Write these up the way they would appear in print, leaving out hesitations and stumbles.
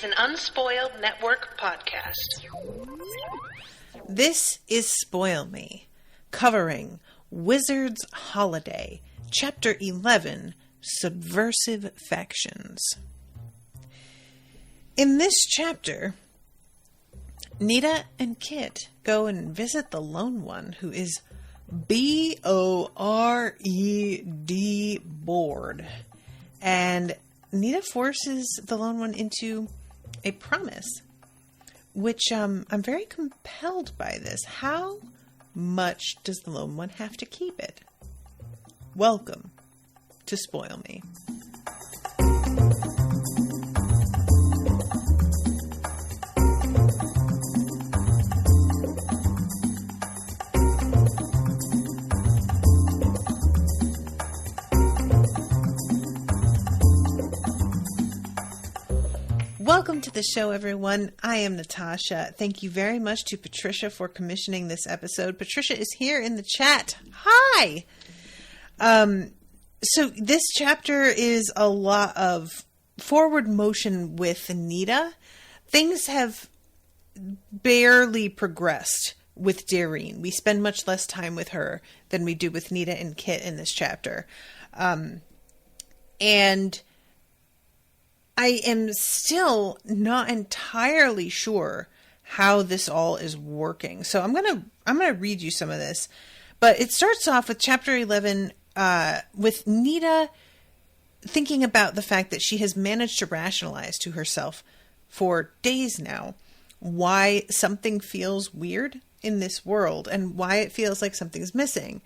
an Unspoiled Network podcast. This is Spoil Me, covering Wizard's Holiday, Chapter 11, Subversive Factions. In this chapter, Nita and Kit go and visit the Lone One, who is B-O-R-E-D bored. And Nita forces the Lone One into a promise, which I'm very compelled by this. How much does the Lone One have to keep it? Welcome to Spoil Me. Welcome to the show, everyone. I am Natasha. Thank you very much to Patricia for commissioning this episode. Patricia is here in the chat. Hi! So this chapter is a lot of forward motion with Nita. Things have barely progressed with Darine. We spend much less time with her than we do with Nita and Kit in this chapter. And I am still not entirely sure how this all is working. So I'm gonna read you some of this. But it starts off with chapter 11 with Nita thinking about the fact that she has managed to rationalize to herself for days now why something feels weird in this world and why it feels like something's missing.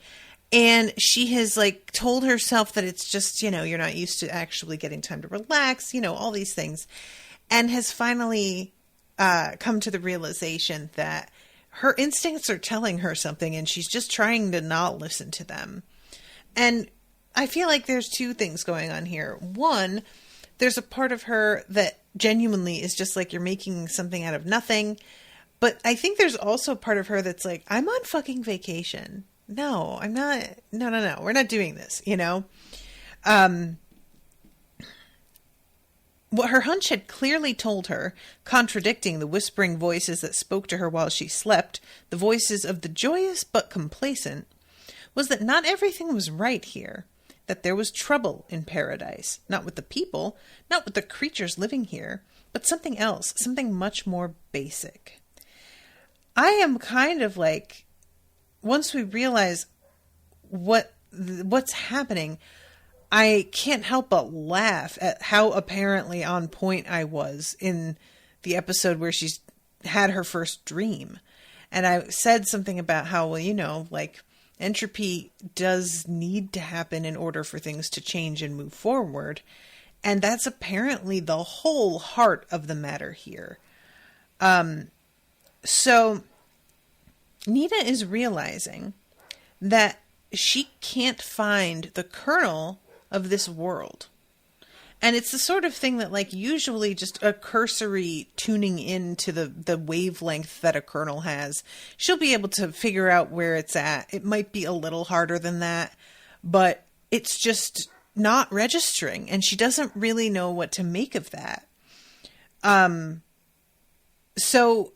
And she has told herself that it's just, you're not used to actually getting time to relax, all these things. And has finally come to the realization that her instincts are telling her something and she's just trying to not listen to them. And I feel like there's two things going on here. One, there's a part of her that genuinely is just like, you're making something out of nothing. But I think there's also a part of her that's like, I'm on fucking vacation. No, I'm not. No. We're not doing this, What her hunch had clearly told her, contradicting the whispering voices that spoke to her while she slept, the voices of the joyous but complacent, was that not everything was right here, that there was trouble in paradise, not with the people, not with the creatures living here, but something else, something much more basic. I am kind of like, once we realize what's happening, I can't help but laugh at how apparently on point I was in the episode where she's had her first dream. And I said something about how, entropy does need to happen in order for things to change and move forward. And that's apparently the whole heart of the matter here. So Nita is realizing that she can't find the kernel of this world. And it's the sort of thing that usually just a cursory tuning into the wavelength that a kernel has, she'll be able to figure out where it's at. It might be a little harder than that, but it's just not registering, and she doesn't really know what to make of that. So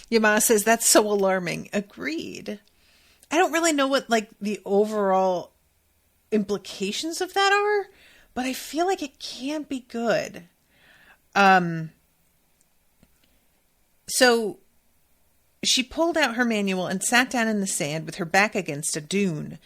Yama says, that's so alarming. Agreed. I don't really know what the overall implications of that are, but I feel like it can't be good. So she pulled out her manual and sat down in the sand with her back against a dune,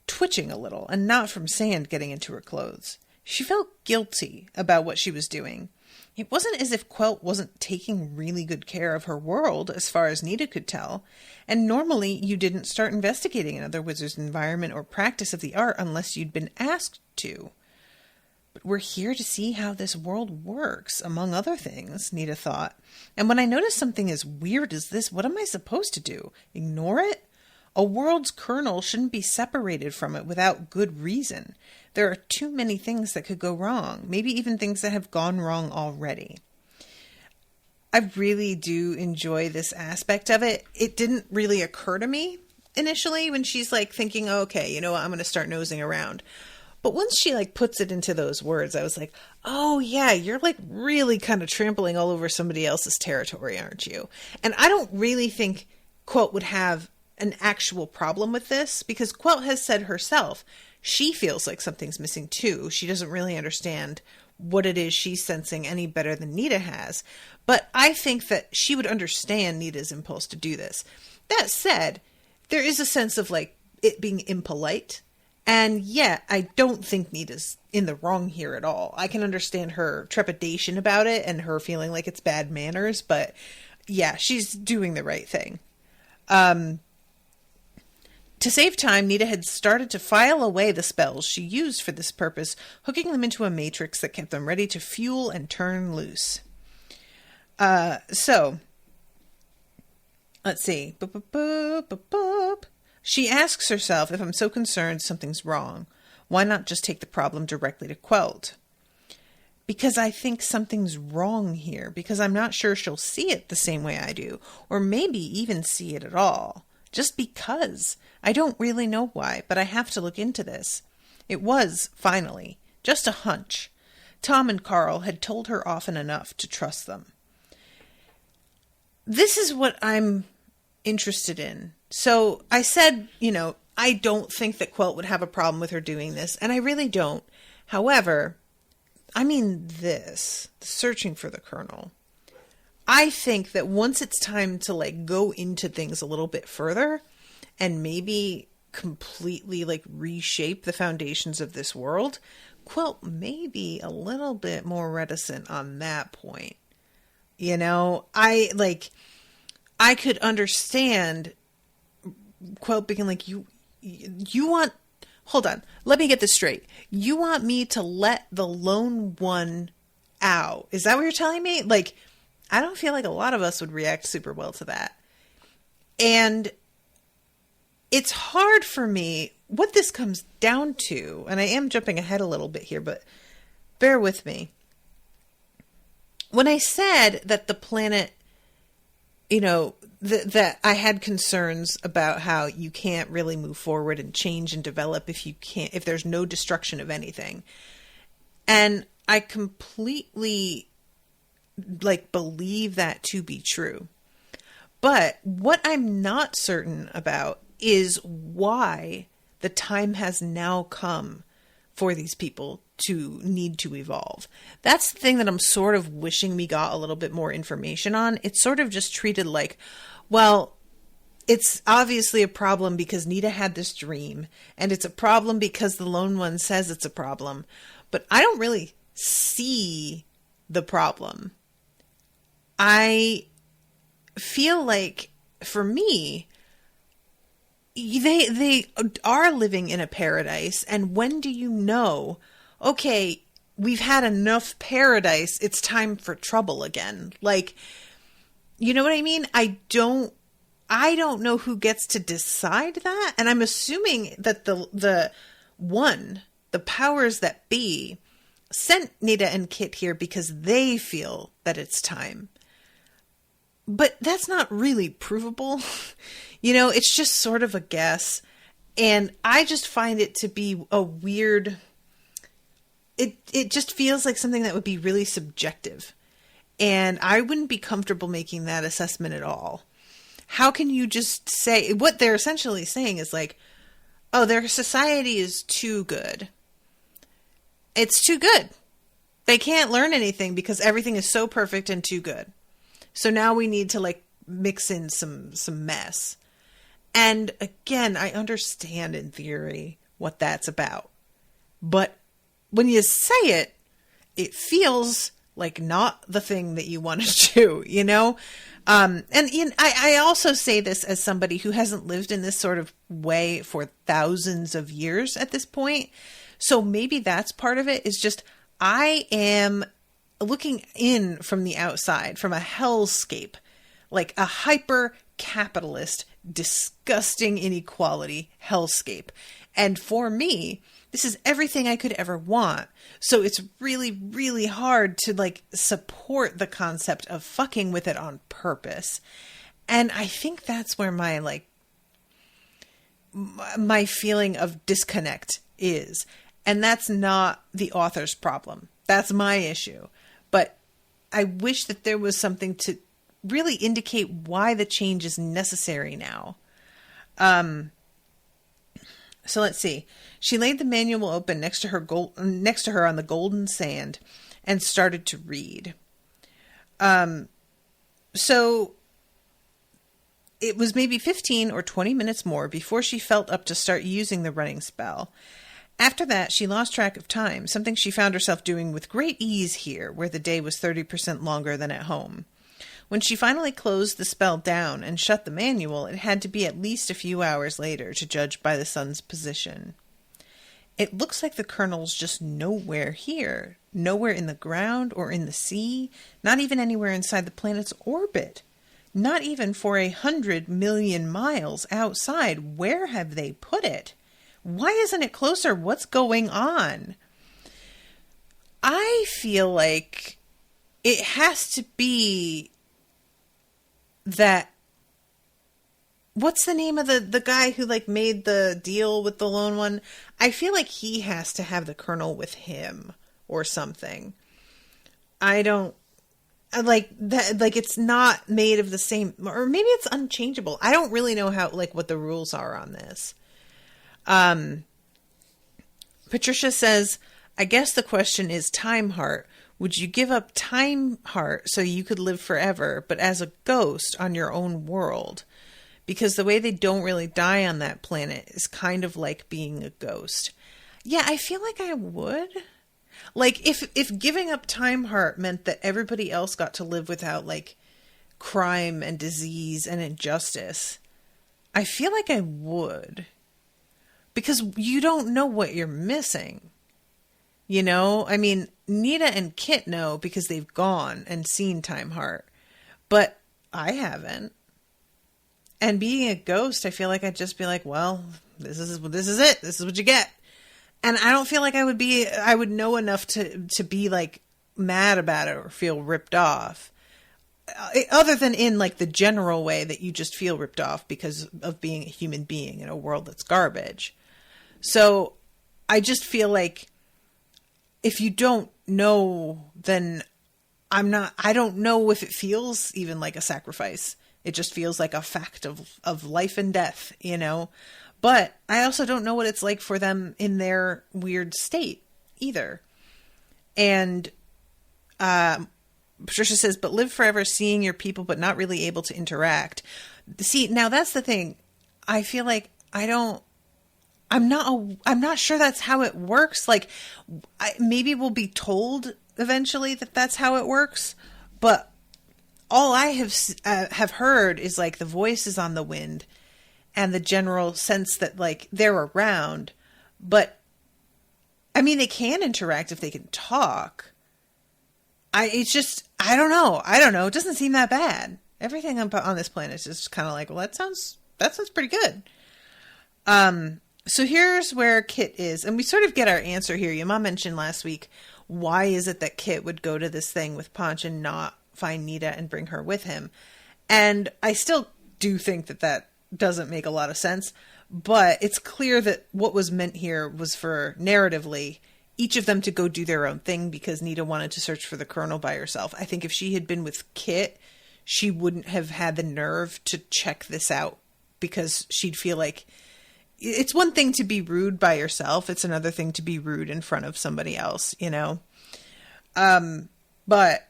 twitching a little, and not from sand getting into her clothes. She felt guilty about what she was doing. It wasn't as if Quelt wasn't taking really good care of her world, as far as Nita could tell, and normally you didn't start investigating another wizard's environment or practice of the art unless you'd been asked to. But we're here to see how this world works, among other things, Nita thought. And when I notice something as weird as this, what am I supposed to do? Ignore it? A world's kernel shouldn't be separated from it without good reason. There are too many things that could go wrong, maybe even things that have gone wrong already. I really do enjoy this aspect of it. It didn't really occur to me initially when she's thinking, okay, I'm going to start nosing around. But once she like puts it into those words, I was like, oh yeah, you're like really kind of trampling all over somebody else's territory, aren't you? And I don't really think Quilt would have an actual problem with this, because Quilt has said herself, she feels like something's missing too. She doesn't really understand what it is she's sensing any better than Nita has. But I think that she would understand Nita's impulse to do this. That said, there is a sense of like it being impolite. And yeah, I don't think Nita's in the wrong here at all. I can understand her trepidation about it and her feeling like it's bad manners, but yeah, she's doing the right thing. To save time, Nita had started to file away the spells she used for this purpose, hooking them into a matrix that kept them ready to fuel and turn loose. So, let's see. She asks herself, if I'm so concerned something's wrong, why not just take the problem directly to Quilt? Because I think something's wrong here, because I'm not sure she'll see it the same way I do, or maybe even see it at all. Just because. I don't really know why, but I have to look into this. It was, finally, just a hunch. Tom and Carl had told her often enough to trust them. This is what I'm interested in. So I said, I don't think that Quilt would have a problem with her doing this, and I really don't. However, I mean this, searching for the Colonel. I think that once it's time to like go into things a little bit further and maybe completely like reshape the foundations of this world, Quilt may be a little bit more reticent on that point. I could understand Quilt being like, you want, hold on, let me get this straight. You want me to let the lone one out? Is that what you're telling me? Like, I don't feel like a lot of us would react super well to that. And it's hard for me, what this comes down to, and I am jumping ahead a little bit here, but bear with me. When I said that the planet, that I had concerns about how you can't really move forward and change and develop if there's no destruction of anything. And I completely believe that to be true. But what I'm not certain about is why the time has now come for these people to need to evolve. That's the thing that I'm sort of wishing we got a little bit more information on. It's sort of just treated like, well, it's obviously a problem because Nita had this dream, and it's a problem because the lone one says it's a problem. But I don't really see the problem. I feel like, for me, they are living in a paradise, and when do you know, okay, we've had enough paradise, it's time for trouble again? Like, you know what I mean? I don't know who gets to decide that, and I'm assuming that the powers that be sent Nita and Kit here because they feel that it's time. But that's not really provable. It's just sort of a guess. And I just find it to be a weird... It just feels like something that would be really subjective. And I wouldn't be comfortable making that assessment at all. How can you just say... What they're essentially saying is like, oh, their society is too good. It's too good. They can't learn anything because everything is so perfect and too good. So now we need to mix in some mess. And again, I understand in theory what that's about. But when you say it, it feels like not the thing that you want to do, I also say this as somebody who hasn't lived in this sort of way for thousands of years at this point. So maybe that's part of it, is just I am looking in from the outside, from a hellscape, like a hyper-capitalist, disgusting inequality hellscape. And for me, this is everything I could ever want. So it's really, really hard to support the concept of fucking with it on purpose. And I think that's where my feeling of disconnect is. And that's not the author's problem. That's my issue. But I wish that there was something to really indicate why the change is necessary now. So let's see. She laid the manual open next to her on the golden sand and started to read. So it was maybe 15 or 20 minutes more before she felt up to start using the running spell. After that, she lost track of time, something she found herself doing with great ease here, where the day was 30% longer than at home. When she finally closed the spell down and shut the manual, it had to be at least a few hours later, to judge by the sun's position. It looks like the Colonel's just nowhere here, nowhere in the ground or in the sea, not even anywhere inside the planet's orbit. Not even for 100 million miles outside. Where have they put it? Why isn't it closer? What's going on? I feel like it has to be that... What's the name of the guy who like made the deal with the lone one? I feel like he has to have the Colonel with him or something. I don't like that. Like it's not made of the same, or maybe it's unchangeable. I don't really know how, like, what the rules are on this. Patricia says, I guess the question is, Time Heart, would you give up Time Heart so you could live forever, but as a ghost on your own world? Because the way they don't really die on that planet is kind of like being a ghost. Yeah, I feel like I would. Like, if giving up Time Heart meant that everybody else got to live without, like, crime and disease and injustice, I feel like I would. Because you don't know what you're missing. You know? I mean, Nita and Kit know because they've gone and seen Time Heart. But I haven't. And being a ghost, I feel like I'd just be like, well, this is it. This is what you get. And I don't feel like I would know enough to be like mad about it or feel ripped off. Other than in like the general way that you just feel ripped off because of being a human being in a world that's garbage. So I just feel like if you don't know, then I don't know if it feels even like a sacrifice. It just feels like a fact of life and death, you know? But I also don't know what it's like for them in their weird state either. And Patricia says, but live forever seeing your people but not really able to interact. See, now that's the thing. I feel like I'm not sure that's how it works. Like, maybe we'll be told eventually that that's how it works, but all I have heard is like the voices on the wind and the general sense that like they're around. But I mean, they can interact if they can talk. I don't know. It doesn't seem that bad. Everything on this planet is just kind of like, well, that sounds pretty good. So here's where Kit is, and we sort of get our answer here. Your mom mentioned last week, why is it that Kit would go to this thing with Ponch and not find Nita and bring her with him? And I still do think that doesn't make a lot of sense, but it's clear that what was meant here was for narratively each of them to go do their own thing because Nita wanted to search for the Colonel by herself. I think if she had been with Kit, she wouldn't have had the nerve to check this out because she'd feel like it's one thing to be rude by yourself. It's another thing to be rude in front of somebody else, you know? But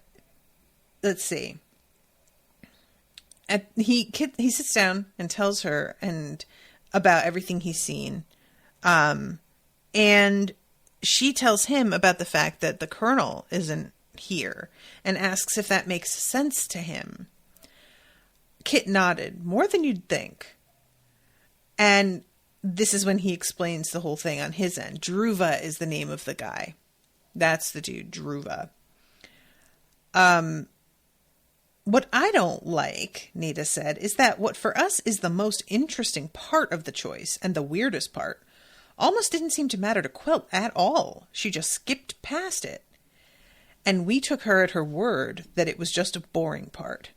let's see. He sits down and tells her about everything he's seen. And she tells him about the fact that the Colonel isn't here and asks if that makes sense to him. Kit nodded, more than you'd think. And this is when he explains the whole thing on his end. Dhruva is the name of the guy. That's the dude, Dhruva. What I don't like, Nita said, is that what for us is the most interesting part of the choice and the weirdest part almost didn't seem to matter to Quilt at all. She just skipped past it. And we took her at her word that it was just a boring part.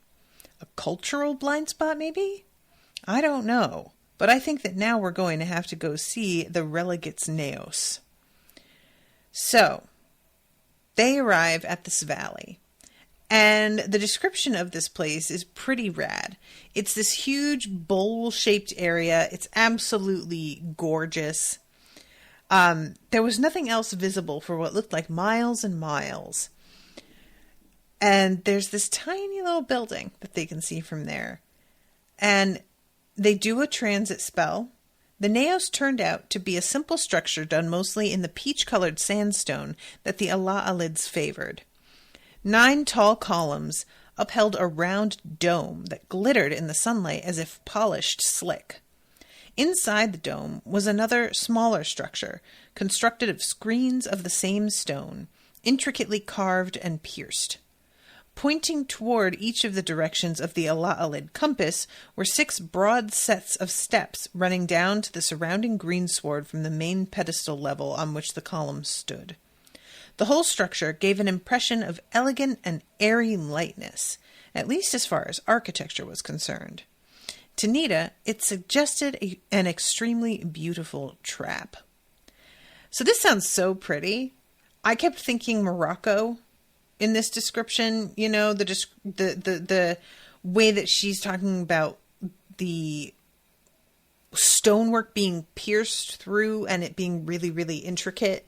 A cultural blind spot, maybe? I don't know. But I think that now we're going to have to go see the Relegates Neos. So, they arrive at this valley. And the description of this place is pretty rad. It's this huge bowl-shaped area. It's absolutely gorgeous. There was nothing else visible for what looked like miles and miles. And there's this tiny little building that they can see from there. And they do a transit spell. The naos turned out to be a simple structure done mostly in the peach-colored sandstone that the Ala'alids favored. 9 tall columns upheld a round dome that glittered in the sunlight as if polished slick. Inside the dome was another smaller structure, constructed of screens of the same stone, intricately carved and pierced. Pointing toward each of the directions of the Ala'alid compass were 6 broad sets of steps running down to the surrounding greensward from the main pedestal level on which the columns stood. The whole structure gave an impression of elegant and airy lightness, at least as far as architecture was concerned. To Nita, it suggested an extremely beautiful trap. So this sounds so pretty. I kept thinking Morocco in this description, you know, the way that she's talking about the stonework being pierced through and it being really, really intricate,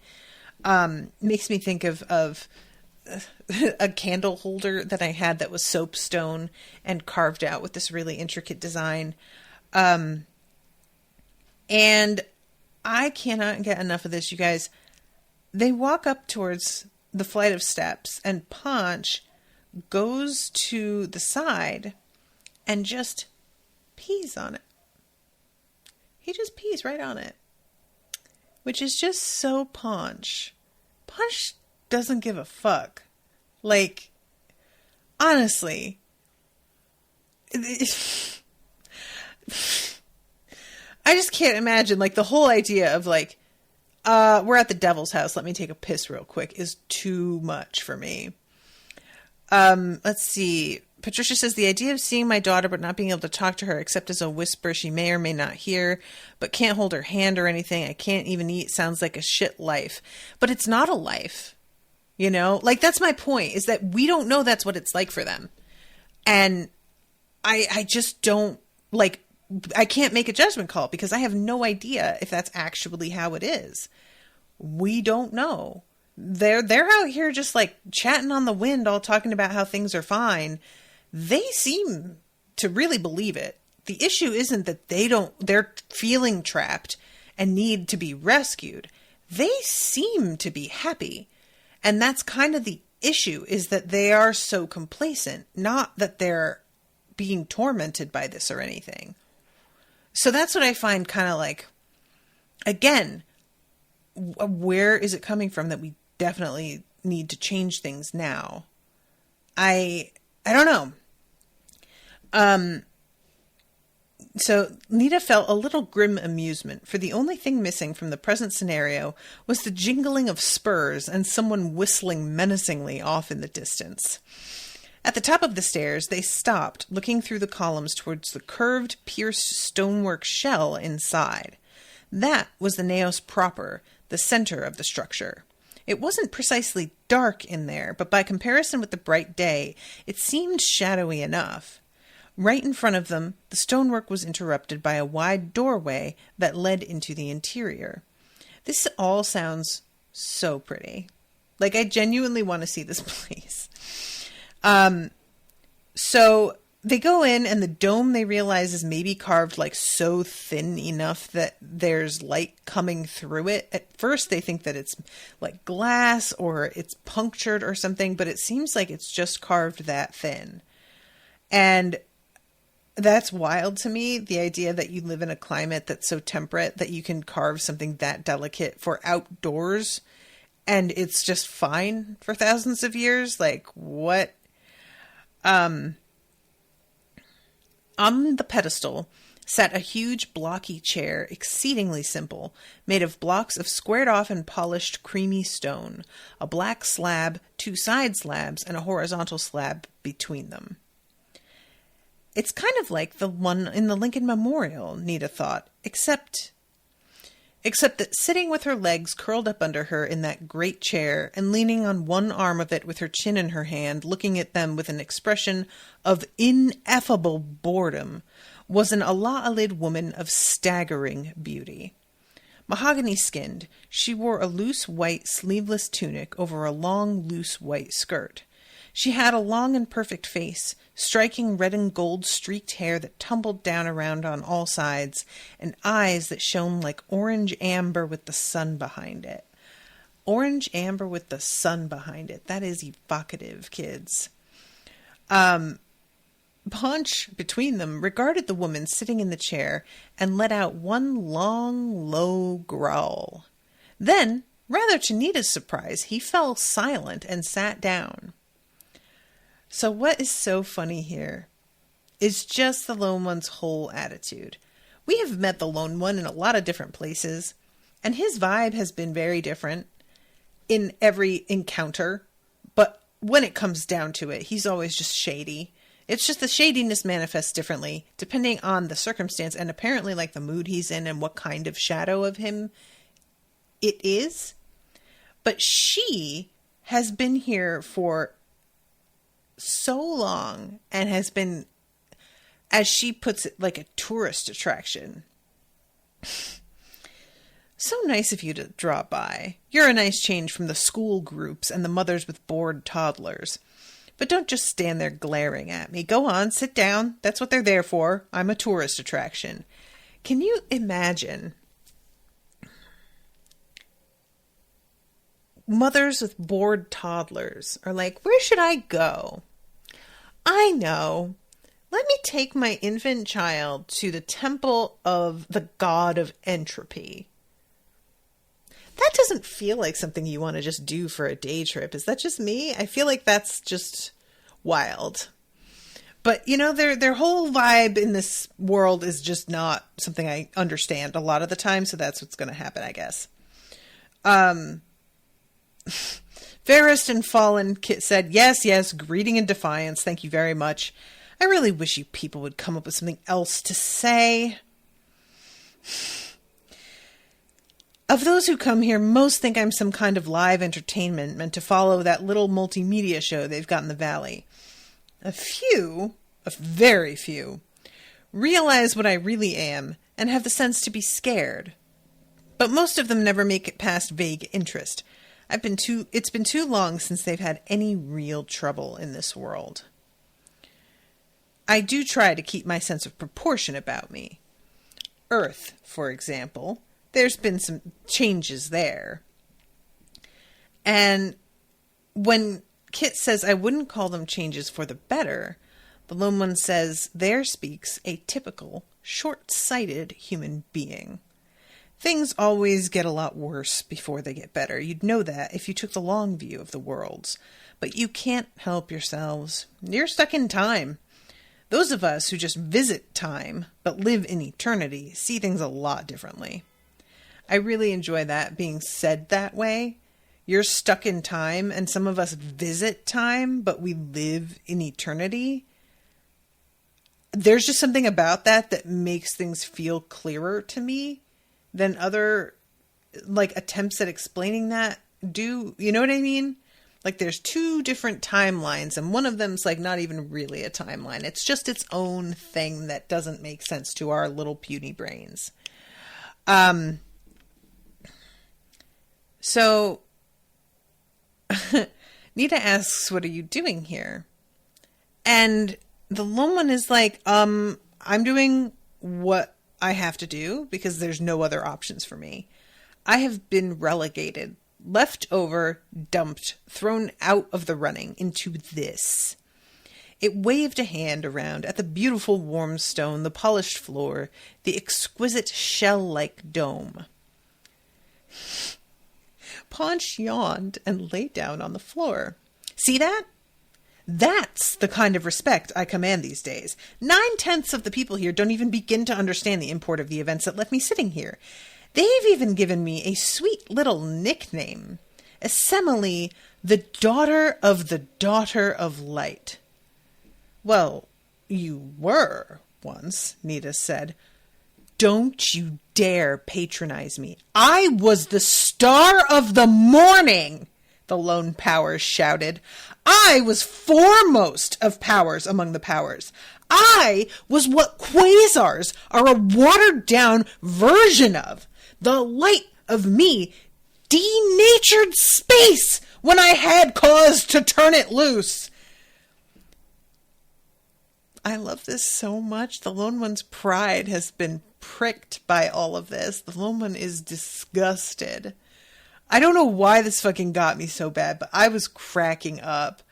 makes me think of a candle holder that I had that was soapstone and carved out with this really intricate design. And I cannot get enough of this, you guys. They walk up towards the flight of steps, and Ponch goes to the side and just pees on it. He just pees right on it, which is just so Ponch. Ponch doesn't give a fuck. Like, honestly, I just can't imagine, like, the whole idea of, like, we're at the devil's house, let me take a piss real quick, is too much for me. Let's see. Patricia says, the idea of seeing my daughter but not being able to talk to her except as a whisper she may or may not hear, but can't hold her hand or anything, I can't even eat, sounds like a shit life. But it's not a life. You know? Like, that's my point, is that we don't know that's what it's like for them. And I just don't, like, I can't make a judgment call because I have no idea if that's actually how it is. We don't know. They're out here just like chatting on the wind, all talking about how things are fine. They seem to really believe it. The issue isn't that they're feeling trapped and need to be rescued. They seem to be happy. And that's kind of the issue, is that they are so complacent, not that they're being tormented by this or anything. So that's what I find kind of like, again, where is it coming from that we definitely need to change things now? I don't know. So Nita felt a little grim amusement, for the only thing missing from the present scenario was the jingling of spurs and someone whistling menacingly off in the distance. At the top of the stairs, they stopped, looking through the columns towards the curved, pierced stonework shell inside. That was the naos proper, the center of the structure. It wasn't precisely dark in there, but by comparison with the bright day, it seemed shadowy enough. Right in front of them, the stonework was interrupted by a wide doorway that led into the interior. This all sounds so pretty. Like, I genuinely want to see this place. So they go in, and the dome, they realize, is maybe carved like so thin enough that there's light coming through it. At first they think that it's like glass or it's punctured or something, but it seems like it's just carved that thin. And that's wild to me, the idea that you live in a climate that's so temperate that you can carve something that delicate for outdoors and it's just fine for thousands of years. Like, what? On the pedestal sat a huge blocky chair, exceedingly simple, made of blocks of squared off and polished creamy stone, a black slab, 2 side slabs, and a horizontal slab between them. It's kind of like the one in the Lincoln Memorial, Nita thought, except except that sitting with her legs curled up under her in that great chair and leaning on one arm of it with her chin in her hand, looking at them with an expression of ineffable boredom, was an Allah-alid woman of staggering beauty. Mahogany-skinned, she wore a loose white sleeveless tunic over a long, loose white skirt. She had a long and perfect face, striking red and gold streaked hair that tumbled down around on all sides, and eyes that shone like orange amber with the sun behind it. Orange amber with the sun behind it. That is evocative, kids. Paunch, between them, regarded the woman sitting in the chair and let out one long, low growl. Then, rather to Nita's surprise, he fell silent and sat down. So what is so funny here is just the Lone One's whole attitude. We have met the Lone One in a lot of different places, and his vibe has been very different in every encounter, but when it comes down to it, he's always just shady. It's just the shadiness manifests differently, depending on the circumstance, and apparently like the mood he's in and what kind of shadow of him it is. But she has been here for so long and has been, as she puts it, like a tourist attraction. So nice of you to drop by. You're a nice change from the school groups and the mothers with bored toddlers. But don't just stand there glaring at me. Go on, sit down. That's what they're there for. I'm a tourist attraction. Can you imagine mothers with bored toddlers are like, where should I go? I know. Let me take my infant child to the temple of the god of entropy. That doesn't feel like something you want to just do for a day trip. Is that just me? I feel like that's just wild. But, you know, their whole vibe in this world is just not something I understand a lot of the time, so that's what's going to happen, I guess. Fairest and Fallen, Kit said, yes, greeting and defiance, thank you very much. I really wish you people would come up with something else to say. Of those who come here, most think I'm some kind of live entertainment meant to follow that little multimedia show they've got in the valley. A very few, realize what I really am and have the sense to be scared. But most of them never make it past vague interest. It's been too long since they've had any real trouble in this world. I do try to keep my sense of proportion about me. Earth, for example, there's been some changes there. And when Kit says I wouldn't call them changes for the better, the Lone One says there speaks a typical, short-sighted human being. Things always get a lot worse before they get better. You'd know that if you took the long view of the worlds. But you can't help yourselves. You're stuck in time. Those of us who just visit time, but live in eternity, see things a lot differently. I really enjoy that being said that way. You're stuck in time, and some of us visit time, but we live in eternity. There's just something about that makes things feel clearer to me than other, like, attempts at explaining that do. You know what I mean? Like, there's two different timelines, and one of them's, like, not even really a timeline. It's just its own thing that doesn't make sense to our little puny brains. So, Nita asks, what are you doing here? And the Lone One is like, I'm doing what I have to do because there's no other options for me. I have been relegated, left over, dumped, thrown out of the running into this. It waved a hand around at the beautiful warm stone, the polished floor, the exquisite shell-like dome. Paunch yawned and lay down on the floor. See that? That's the kind of respect I command these days. 9/10 of the people here don't even begin to understand the import of the events that left me sitting here. They've even given me a sweet little nickname. Assemile, the daughter of light. Well, you were once, Nita said. Don't you dare patronize me. I was the star of the morning, the lone powers shouted. I was foremost of powers among the powers. I was what quasars are a watered-down version of. The light of me denatured space when I had cause to turn it loose. I love this so much. The Lone One's pride has been pricked by all of this. The Lone One is disgusted. I don't know why this fucking got me so bad, but I was cracking up.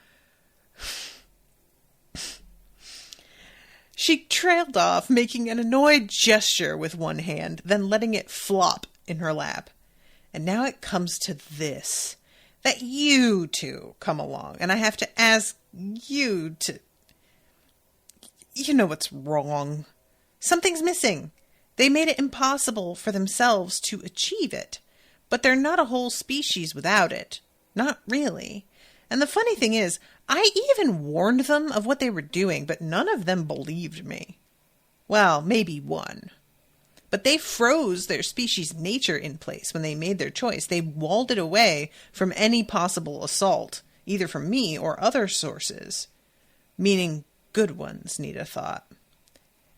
She trailed off, making an annoyed gesture with one hand, then letting it flop in her lap. And now it comes to this, that you two come along, and I have to ask you to... You know what's wrong. Something's missing. They made it impossible for themselves to achieve it. But they're not a whole species without it. Not really. And the funny thing is, I even warned them of what they were doing, but none of them believed me. Well, maybe one. But they froze their species' nature in place when they made their choice. They walled it away from any possible assault, either from me or other sources. Meaning good ones, Nita thought.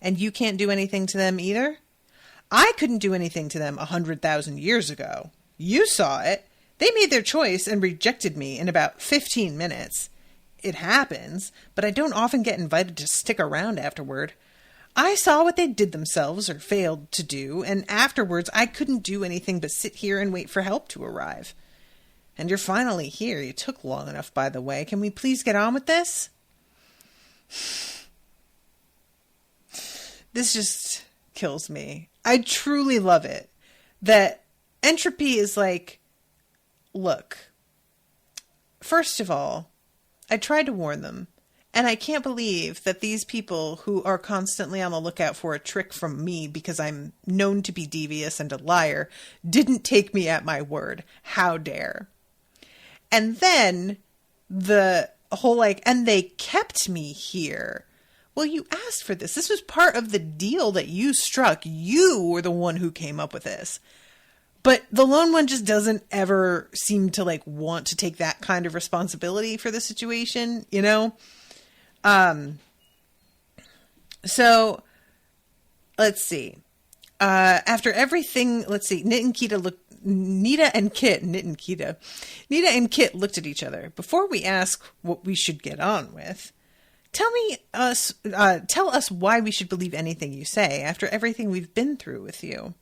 And you can't do anything to them either? I couldn't do anything to them 100,000 years ago. You saw it. They made their choice and rejected me in about 15 minutes. It happens, but I don't often get invited to stick around afterward. I saw what they did themselves or failed to do, and afterwards I couldn't do anything but sit here and wait for help to arrive. And you're finally here. You took long enough, by the way. Can we please get on with this? This just kills me. I truly love it. That entropy is like, look, first of all, I tried to warn them, and I can't believe that these people who are constantly on the lookout for a trick from me because I'm known to be devious and a liar didn't take me at my word. How dare. And then the whole and they kept me here. Well, you asked for this. This was part of the deal that you struck. You were the one who came up with this. But the Lone One just doesn't ever seem to want to take that kind of responsibility for the situation, you know? So let's see. After everything, let's see. Nita and Kit looked at each other. Before we ask what we should get on with, tell us why we should believe anything you say after everything we've been through with you.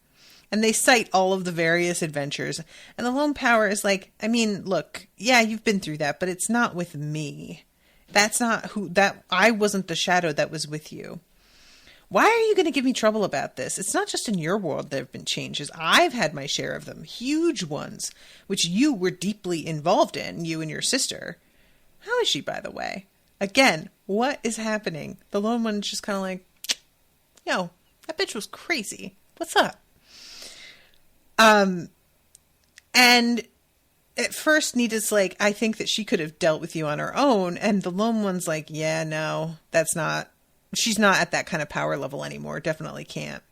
And they cite all of the various adventures. And the Lone Power is like, I mean, look, yeah, you've been through that, but it's not with me. That's not I wasn't the shadow that was with you. Why are you going to give me trouble about this? It's not just in your world there have been changes. I've had my share of them, huge ones, which you were deeply involved in, you and your sister. How is she, by the way? Again, what is happening? The Lone One's just kind of like, yo, that bitch was crazy. What's up? And at first Nita's like, I think that she could have dealt with you on her own. And the Lone One's like, yeah, no, she's not at that kind of power level anymore. Definitely can't.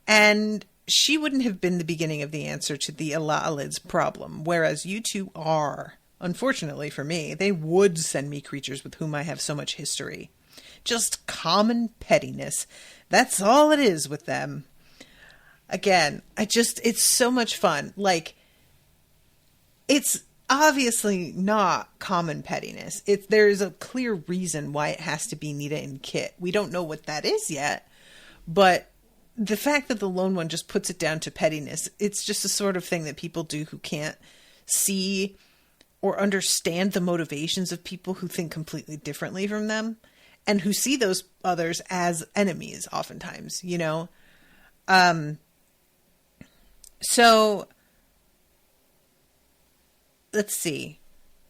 And she wouldn't have been the beginning of the answer to the Alaalid's problem, whereas you two are. Unfortunately for me, they would send me creatures with whom I have so much history. Just common pettiness. That's all it is with them. Again, it's so much fun. It's obviously not common pettiness. There's a clear reason why it has to be Nita and Kit. We don't know what that is yet, but the fact that the Lone One just puts it down to pettiness, it's just the sort of thing that people do who can't see or understand the motivations of people who think completely differently from them and who see those others as enemies oftentimes, you know? So let's see.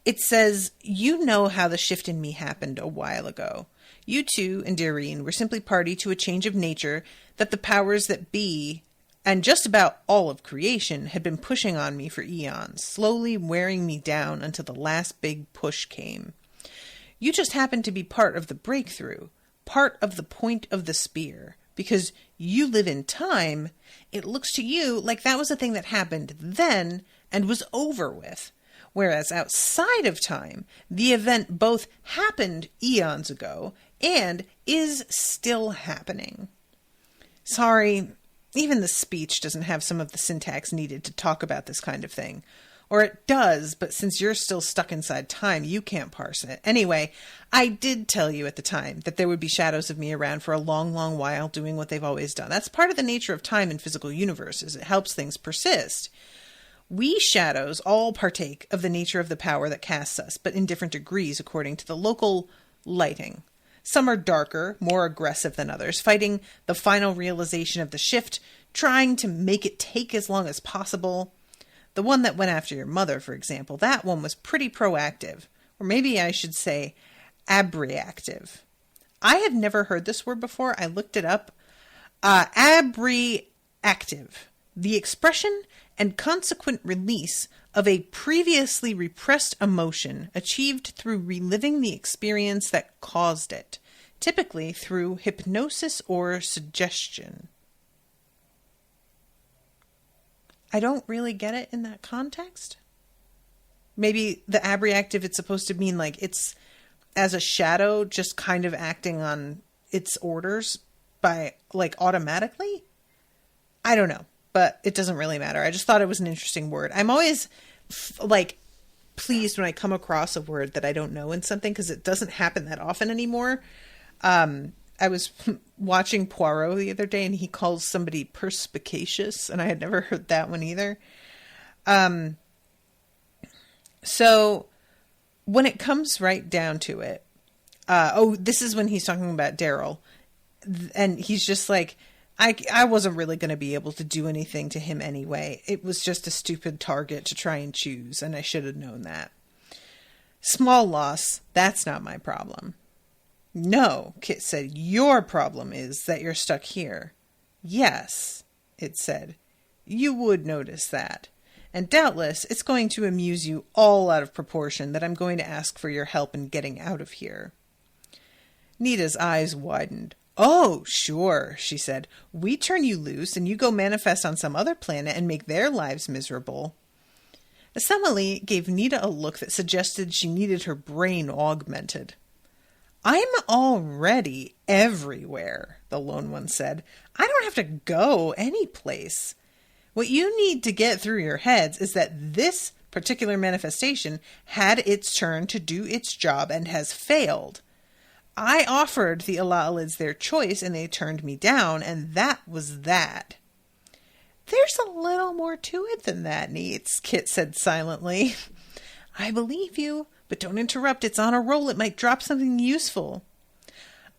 It says, you know how the shift in me happened a while ago. You two and Dareen were simply party to a change of nature that the powers that be, and just about all of creation, had been pushing on me for eons, slowly wearing me down until the last big push came. You just happened to be part of the breakthrough, part of the point of the spear, because you live in time, it looks to you like that was a thing that happened then and was over with. Whereas outside of time, the event both happened eons ago and is still happening. Sorry, even the speech doesn't have some of the syntax needed to talk about this kind of thing. Or it does, but since you're still stuck inside time, you can't parse it. Anyway, I did tell you at the time that there would be shadows of me around for a long, long while doing what they've always done. That's part of the nature of time in physical universes. It helps things persist. We shadows all partake of the nature of the power that casts us, but in different degrees according to the local lighting. Some are darker, more aggressive than others, fighting the final realization of the shift, trying to make it take as long as possible. The one that went after your mother, for example, that one was pretty proactive. Or maybe I should say abreactive. I had never heard this word before. I looked it up. Abreactive. The expression and consequent release of a previously repressed emotion achieved through reliving the experience that caused it, typically through hypnosis or suggestion. I don't really get it in that context. Maybe the abreactive, it's supposed to mean like it's as a shadow just kind of acting on its orders by like automatically. I don't know, but it doesn't really matter. I just thought it was an interesting word. I'm always like pleased when I come across a word that I don't know in something because it doesn't happen that often anymore. I was watching Poirot the other day and he calls somebody perspicacious, and I had never heard that one either. So when it comes right down to it, this is when he's talking about Daryl, and he's just like, I wasn't really going to be able to do anything to him anyway. It was just a stupid target to try and choose, and I should have known that. Small loss, that's not my problem. No, Kit said, your problem is that you're stuck here. Yes, it said, you would notice that. And doubtless it's going to amuse you all out of proportion that I'm going to ask for your help in getting out of here. Nita's eyes widened. Oh, sure, she said. We turn you loose and you go manifest on some other planet and make their lives miserable. Assembly gave Nita a look that suggested she needed her brain augmented. I'm already everywhere, the lone one said. I don't have to go any place. What you need to get through your heads is that this particular manifestation had its turn to do its job and has failed. I offered the Alalids their choice and they turned me down, and that was that. There's a little more to it than that, Neats, Kit said silently. I believe you, but don't interrupt. It's on a roll. It might drop something useful.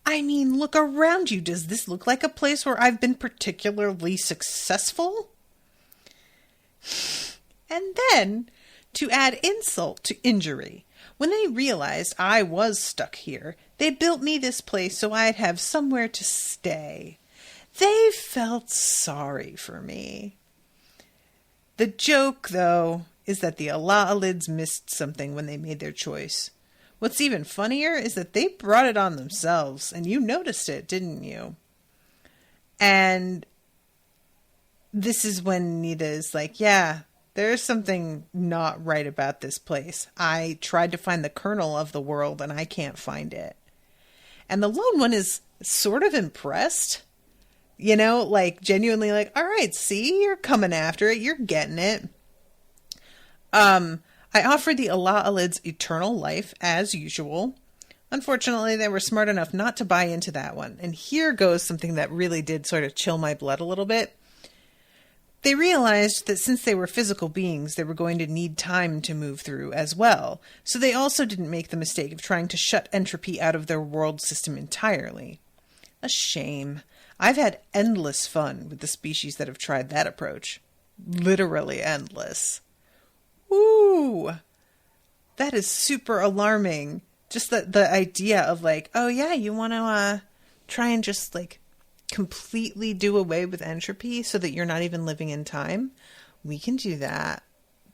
I mean, look around you. Does this look like a place where I've been particularly successful? And then, to add insult to injury, when they realized I was stuck here, they built me this place so I'd have somewhere to stay. They felt sorry for me. The joke, though, is that the Alalids missed something when they made their choice. What's even funnier is that they brought it on themselves, and you noticed it, didn't you? And this is when Nita is like, yeah, there's something not right about this place. I tried to find the kernel of the world, and I can't find it. And the lone one is sort of impressed. You know, like genuinely like, all right, see, you're coming after it. You're getting it. I offered the Alalids eternal life as usual. Unfortunately, they were smart enough not to buy into that one. And here goes something that really did sort of chill my blood a little bit. They realized that since they were physical beings, they were going to need time to move through as well. So they also didn't make the mistake of trying to shut entropy out of their world system entirely. A shame. I've had endless fun with the species that have tried that approach. Literally endless. Ooh, that is super alarming. Just the idea of like, oh yeah, you want to try and just like completely do away with entropy so that you're not even living in time. We can do that.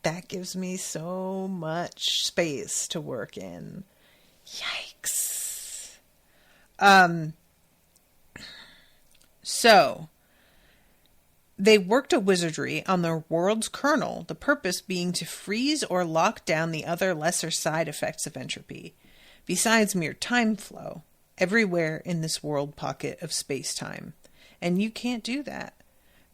That gives me so much space to work in. Yikes. So They worked a wizardry on their world's kernel, the purpose being to freeze or lock down the other lesser side effects of entropy, besides mere time flow, everywhere in this world pocket of space-time. And you can't do that,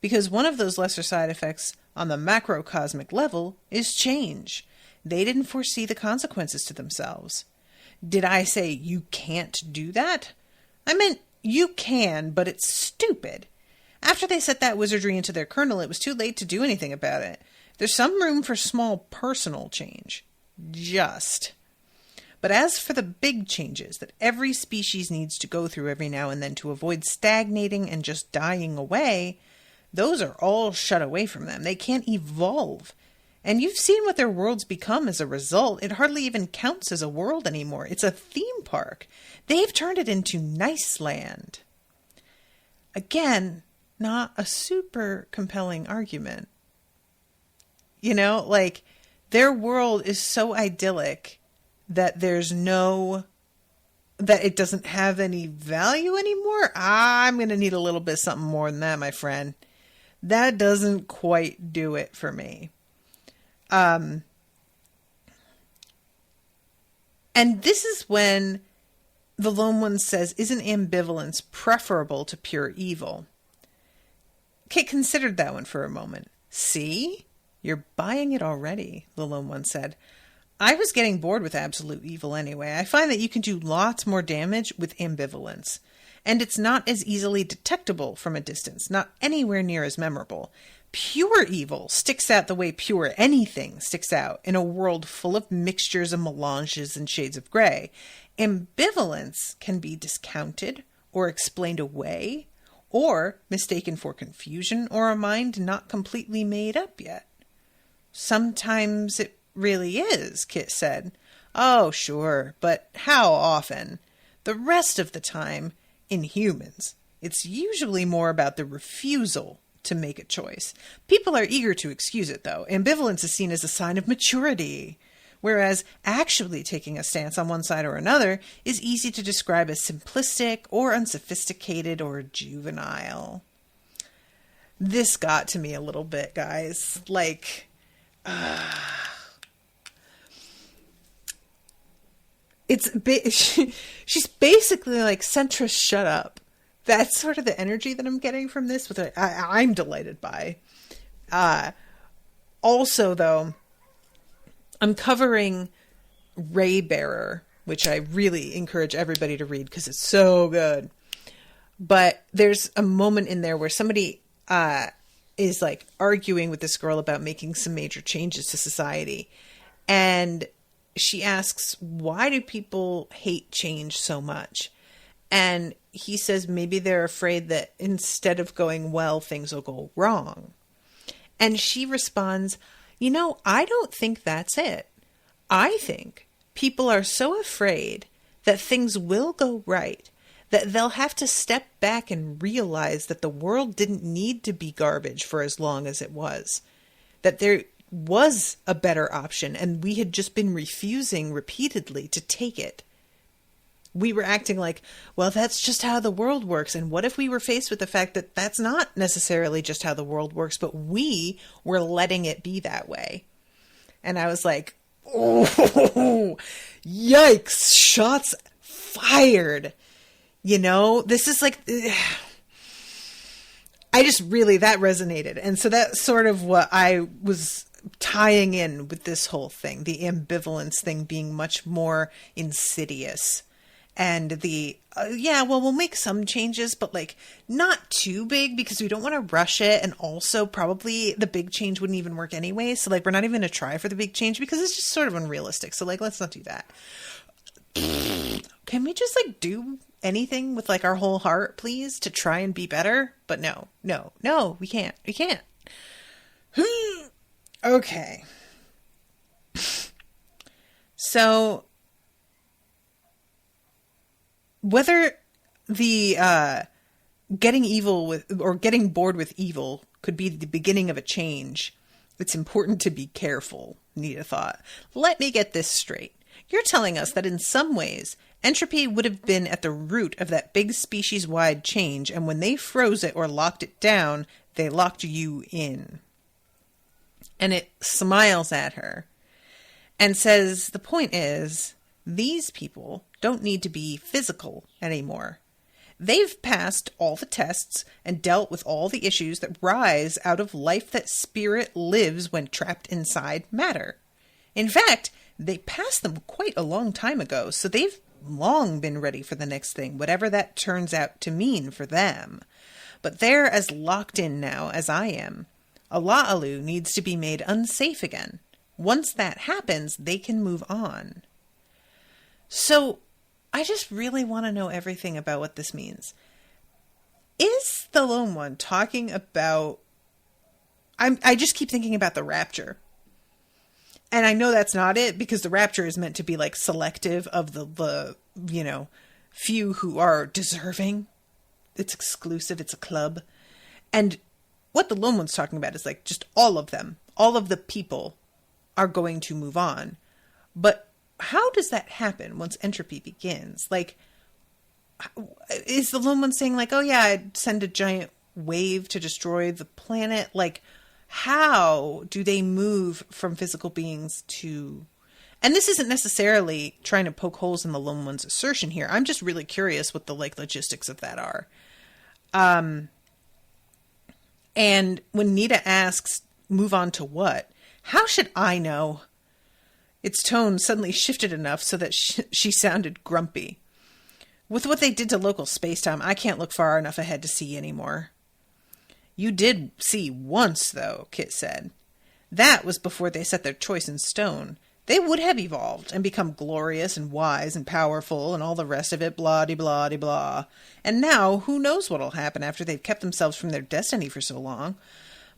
because one of those lesser side effects on the macrocosmic level is change. They didn't foresee the consequences to themselves. Did I say you can't do that? I meant you can, but it's stupid. After they set that wizardry into their kernel, it was too late to do anything about it. There's some room for small personal change. Just. But as for the big changes that every species needs to go through every now and then to avoid stagnating and just dying away, those are all shut away from them. They can't evolve. And you've seen what their worlds become as a result. It hardly even counts as a world anymore. It's a theme park. They've turned it into Nice Land. Again, not a super compelling argument. You know, like, their world is so idyllic that that it doesn't have any value anymore. I'm going to need a little bit something more than that, my friend. That doesn't quite do it for me. And this is when the Lone One says, isn't ambivalence preferable to pure evil? Kit considered that one for a moment. See? You're buying it already, the Lone One said. I was getting bored with absolute evil anyway. I find that you can do lots more damage with ambivalence. And it's not as easily detectable from a distance, not anywhere near as memorable. Pure evil sticks out the way pure anything sticks out in a world full of mixtures and melanges and shades of gray. Ambivalence can be discounted or explained away, or mistaken for confusion or a mind not completely made up yet. Sometimes it really is, Kit said. Oh, sure, but how often? The rest of the time, in humans, it's usually more about the refusal to make a choice. People are eager to excuse it, though. Ambivalence is seen as a sign of maturity, whereas actually taking a stance on one side or another is easy to describe as simplistic or unsophisticated or juvenile. This got to me a little bit, guys. Like, she's basically like, centrist, shut up. That's sort of the energy that I'm getting from this, which I'm delighted by. Also, though, I'm covering Raybearer, which I really encourage everybody to read because it's so good. But there's a moment in there where somebody is like arguing with this girl about making some major changes to society. And she asks, why do people hate change so much? And he says maybe they're afraid that instead of going well, things will go wrong. And she responds, I don't think that's it. I think people are so afraid that things will go right that they'll have to step back and realize that the world didn't need to be garbage for as long as it was. That there was a better option and we had just been refusing repeatedly to take it. We were acting like, well, that's just how the world works. And what if we were faced with the fact that that's not necessarily just how the world works, but we were letting it be that way? And I was like, oh, yikes, shots fired. This is like, I just really, that resonated. And so that's sort of what I was tying in with this whole thing, the ambivalence thing being much more insidious. And we'll make some changes, but like not too big because we don't want to rush it. And also probably the big change wouldn't even work anyway. So like, we're not even going to try for the big change because it's just sort of unrealistic. So like, let's not do that. Can we just like do anything with like our whole heart, please, to try and be better? But no, we can't. Okay. So whether the getting evil with or getting bored with evil could be the beginning of a change, it's important to be careful, Nita thought. Let me get this straight. You're telling us that in some ways, entropy would have been at the root of that big species-wide change, and when they froze it or locked it down, They locked you in. And it smiles at her and says the point is, these people don't need to be physical anymore. They've passed all the tests and dealt with all the issues that rise out of life that spirit lives when trapped inside matter. In fact, they passed them quite a long time ago, so they've long been ready for the next thing, whatever that turns out to mean for them. But they're as locked in now as I am. Ala'alu needs to be made unsafe again. Once that happens, they can move on. So, I just really want to know everything about what this means. Is the Lone One talking about... I just keep thinking about the rapture. And I know that's not it, because the rapture is meant to be like selective of the few who are deserving. It's exclusive. It's a club. And what the Lone One's talking about is like just all of them. All of the people are going to move on. But how does that happen once entropy begins? Like, is the Lone One saying like, oh yeah, I'd send a giant wave to destroy the planet? Like, how do they move from physical beings to... And this isn't necessarily trying to poke holes in the Lone One's assertion here. I'm just really curious what the like logistics of that are. And when Nita asks, move on to what? How should I know? Its tone suddenly shifted enough so that she sounded grumpy. With what they did to local spacetime, I can't look far enough ahead to see anymore. You did see once, though, Kit said. That was before they set their choice in stone. They would have evolved and become glorious and wise and powerful and all the rest of it, blah-de-blah-de-blah. And now, who knows what'll happen after they've kept themselves from their destiny for so long.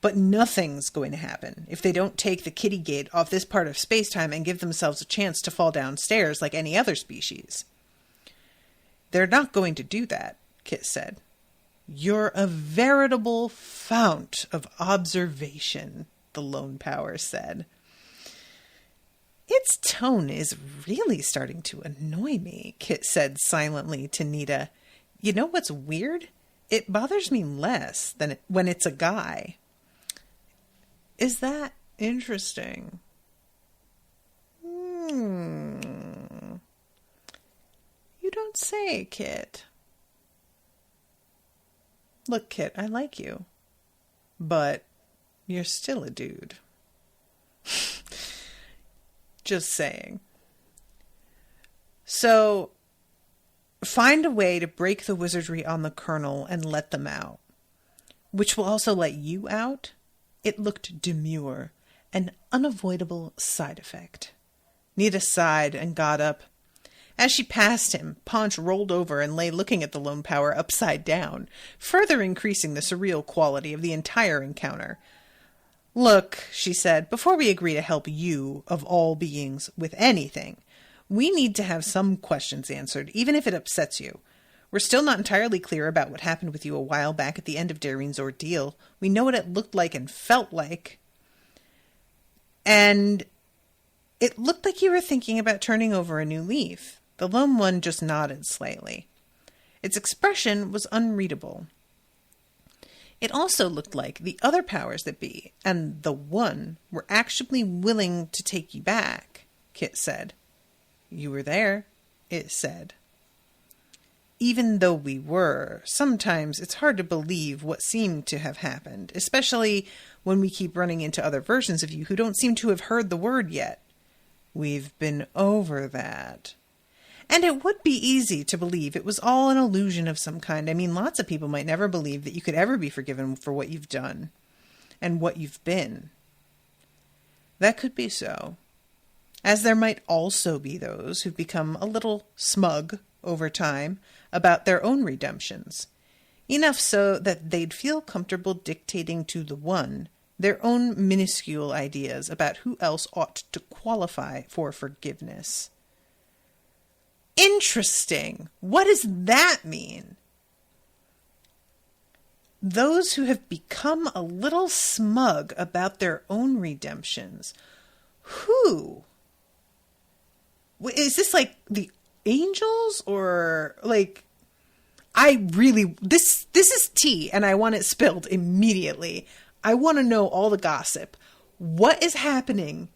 But nothing's going to happen if they don't take the kitty gate off this part of space-time and give themselves a chance to fall downstairs like any other species. They're not going to do that, Kit said. You're a veritable fount of observation, the Lone Power said. Its tone is really starting to annoy me, Kit said silently to Nita. You know what's weird? It bothers me less than when it's a guy. Is that interesting? You don't say, Kit. Look, Kit, I like you. But you're still a dude. Just saying. So, find a way to break the wizardry on the Colonel and let them out. Which will also let you out? It looked demure, an unavoidable side effect. Nita sighed and got up. As she passed him, Paunch rolled over and lay looking at the Lone Power upside down, further increasing the surreal quality of the entire encounter. Look, she said, before we agree to help you, of all beings, with anything, we need to have some questions answered, even if it upsets you. We're still not entirely clear about what happened with you a while back at the end of Darene's ordeal. We know what it looked like and felt like. And it looked like you were thinking about turning over a new leaf. The Lone One just nodded slightly. Its expression was unreadable. It also looked like the other powers that be, and the One, were actually willing to take you back, Kit said. You were there, it said. Even though we were, sometimes it's hard to believe what seemed to have happened, especially when we keep running into other versions of you who don't seem to have heard the word yet. We've been over that. And it would be easy to believe it was all an illusion of some kind. I mean, lots of people might never believe that you could ever be forgiven for what you've done and what you've been. That could be so. As there might also be those who've become a little smug over time about their own redemptions, enough so that they'd feel comfortable dictating to the One their own minuscule ideas about who else ought to qualify for forgiveness. Interesting. What does that mean? Those who have become a little smug about their own redemptions. Who? Is this like the angels, or like, this is tea, and I want it spilled immediately. I want to know all the gossip. What is happening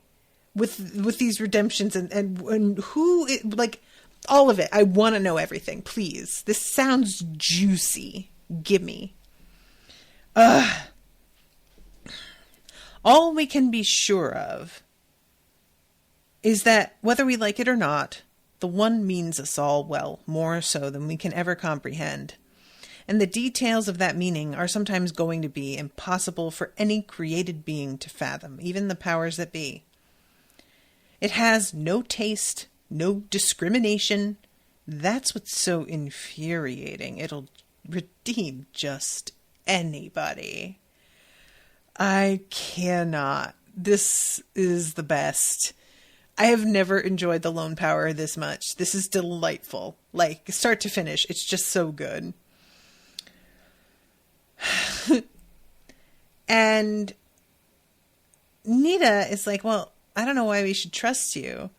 with these redemptions and who, like, all of it. I want to know everything, please. This sounds juicy. Gimme. All we can be sure of is that whether we like it or not, the one means us all well, more so than we can ever comprehend. And the details of that meaning are sometimes going to be impossible for any created being to fathom, even the powers that be. It has no taste, no discrimination. That's what's so infuriating. It'll redeem just anybody. I cannot. This is the best. I have never enjoyed the Lone Power this much. This is delightful. Like, start to finish, it's just so good. And Nita is like, well, I don't know why we should trust you.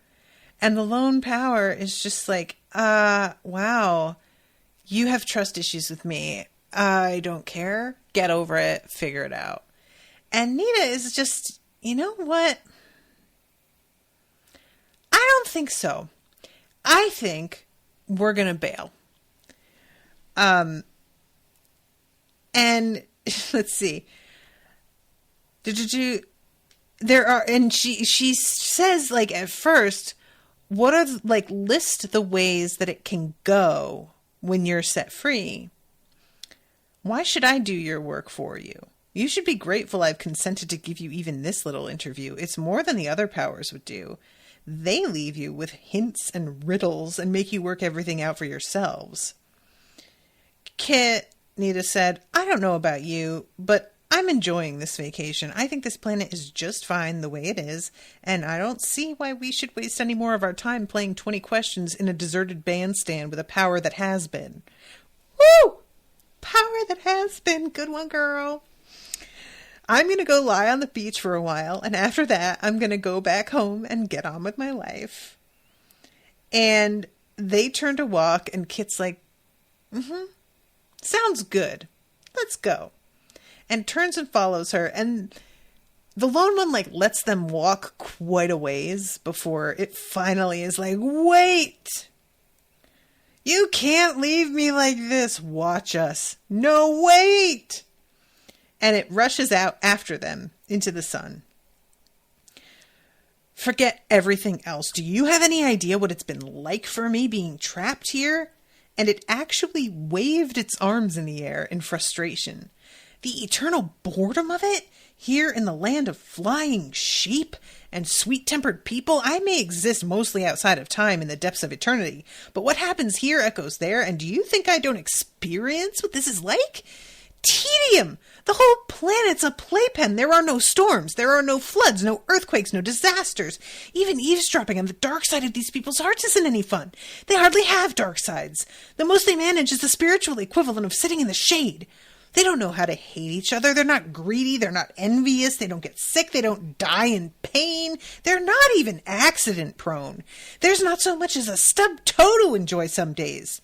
And the Lone Power is just like, wow, you have trust issues with me. I don't care. Get over it. Figure it out. And Nita is just, you know what? I don't think so. I think we're going to bail. And let's see. There are, and she says, like, at first, what are, like, list the ways that it can go when you're set free. Why should I do your work for you? You should be grateful I've consented to give you even this little interview. It's more than the other powers would do. They leave you with hints and riddles and make you work everything out for yourselves. Kit, Nita said, I don't know about you, but I'm enjoying this vacation. I think this planet is just fine the way it is, and I don't see why we should waste any more of our time playing 20 questions in a deserted bandstand with a power that has been. Woo! Power that has been. Good one, girl. I'm going to go lie on the beach for a while, and after that, I'm going to go back home and get on with my life. And they turn to walk, and Kit's like, sounds good. Let's go. And turns and follows her, and the lone one, like, lets them walk quite a ways before it finally is like, wait! You can't leave me like this. Watch us. No, wait! And it rushes out after them into the sun. Forget everything else. Do you have any idea what it's been like for me being trapped here? And it actually waved its arms in the air in frustration. The eternal boredom of it? Here in the land of flying sheep and sweet-tempered people, I may exist mostly outside of time in the depths of eternity, but what happens here echoes there, and do you think I don't experience what this is like? Tedium! The whole planet's a playpen. There are no storms. There are no floods, no earthquakes, no disasters. Even eavesdropping on the dark side of these people's hearts isn't any fun. They hardly have dark sides. The most they manage is the spiritual equivalent of sitting in the shade. They don't know how to hate each other. They're not greedy. They're not envious. They don't get sick. They don't die in pain. They're not even accident prone. There's not so much as a stubbed toe to enjoy some days.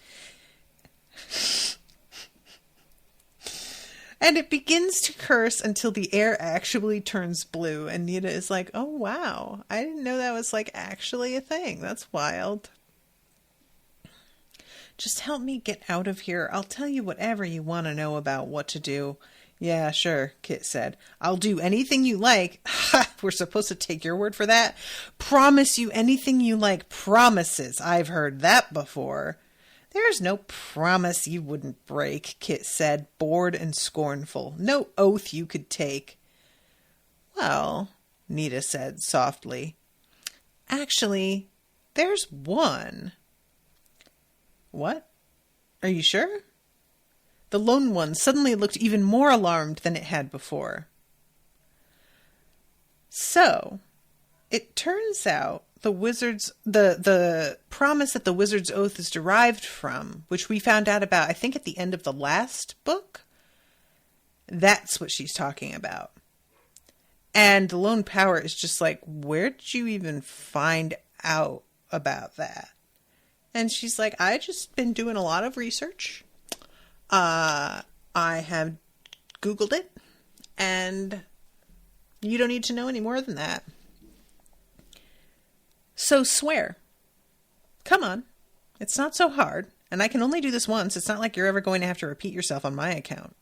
And it begins to curse until the air actually turns blue. And Nita is like, oh, wow. I didn't know that was, like, actually a thing. That's wild. Just help me get out of here. I'll tell you whatever you want to know about what to do. Yeah, sure, Kit said. I'll do anything you like. Ha! We're supposed to take your word for that? Promise you anything you like. Promises. I've heard that before. There's no promise you wouldn't break, Kit said, bored and scornful. No oath you could take. Well, Nita said softly. Actually, there's one. What? Are you sure? The lone one suddenly looked even more alarmed than it had before. So, it turns out the promise that the wizard's oath is derived from, which we found out about, I think, at the end of the last book, that's what she's talking about. And the Lone Power is just like, where did you even find out about that? And she's like, I just been doing a lot of research. I have Googled it, and you don't need to know any more than that. So swear. Come on. It's not so hard, and I can only do this once. It's not like you're ever going to have to repeat yourself on my account.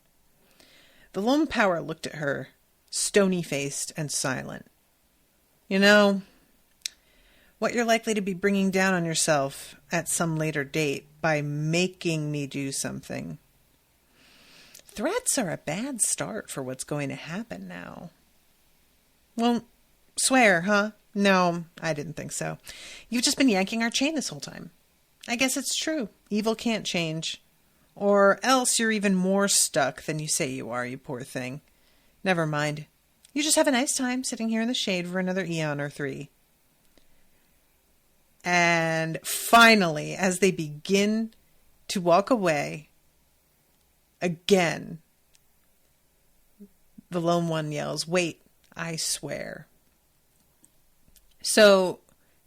The lone power looked at her, stony-faced and silent. You know, what you're likely to be bringing down on yourself at some later date by making me do something. Threats are a bad start for what's going to happen now. Well, swear, huh? No, I didn't think so. You've just been yanking our chain this whole time. I guess it's true. Evil can't change. Or else you're even more stuck than you say you are, you poor thing. Never mind. You just have a nice time sitting here in the shade for another eon or 3. And finally, as they begin to walk away, again, the lone one yells, "Wait, I swear." So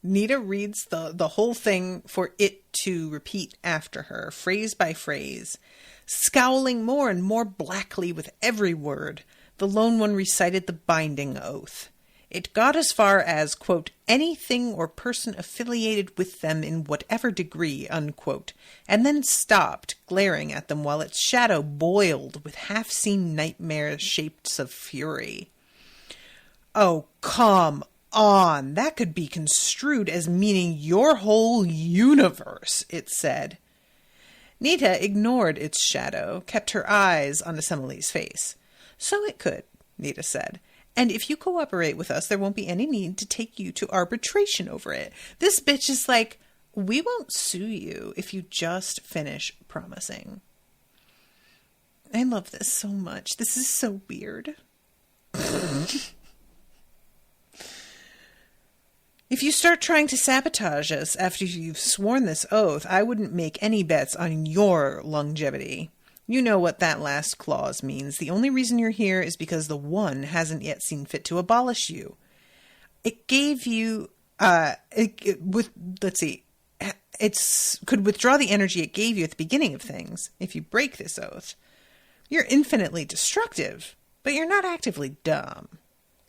Nita reads the whole thing for it to repeat after her, phrase by phrase. Scowling more and more blackly with every word, the lone one recited the binding oath. It got as far as, quote, anything or person affiliated with them in whatever degree, unquote, and then stopped, glaring at them while its shadow boiled with half-seen nightmare shapes of fury. Oh, come on. That could be construed as meaning your whole universe, it said. Nita ignored its shadow, kept her eyes on Assembly's face. So it could, Nita said. And if you cooperate with us, there won't be any need to take you to arbitration over it. This bitch is like, we won't sue you if you just finish promising. I love this so much. This is so weird. If you start trying to sabotage us after you've sworn this oath, I wouldn't make any bets on your longevity. You know what that last clause means. The only reason you're here is because the One hasn't yet seen fit to abolish you. It gave you, could withdraw the energy it gave you at the beginning of things if you break this oath. You're infinitely destructive, but you're not actively dumb.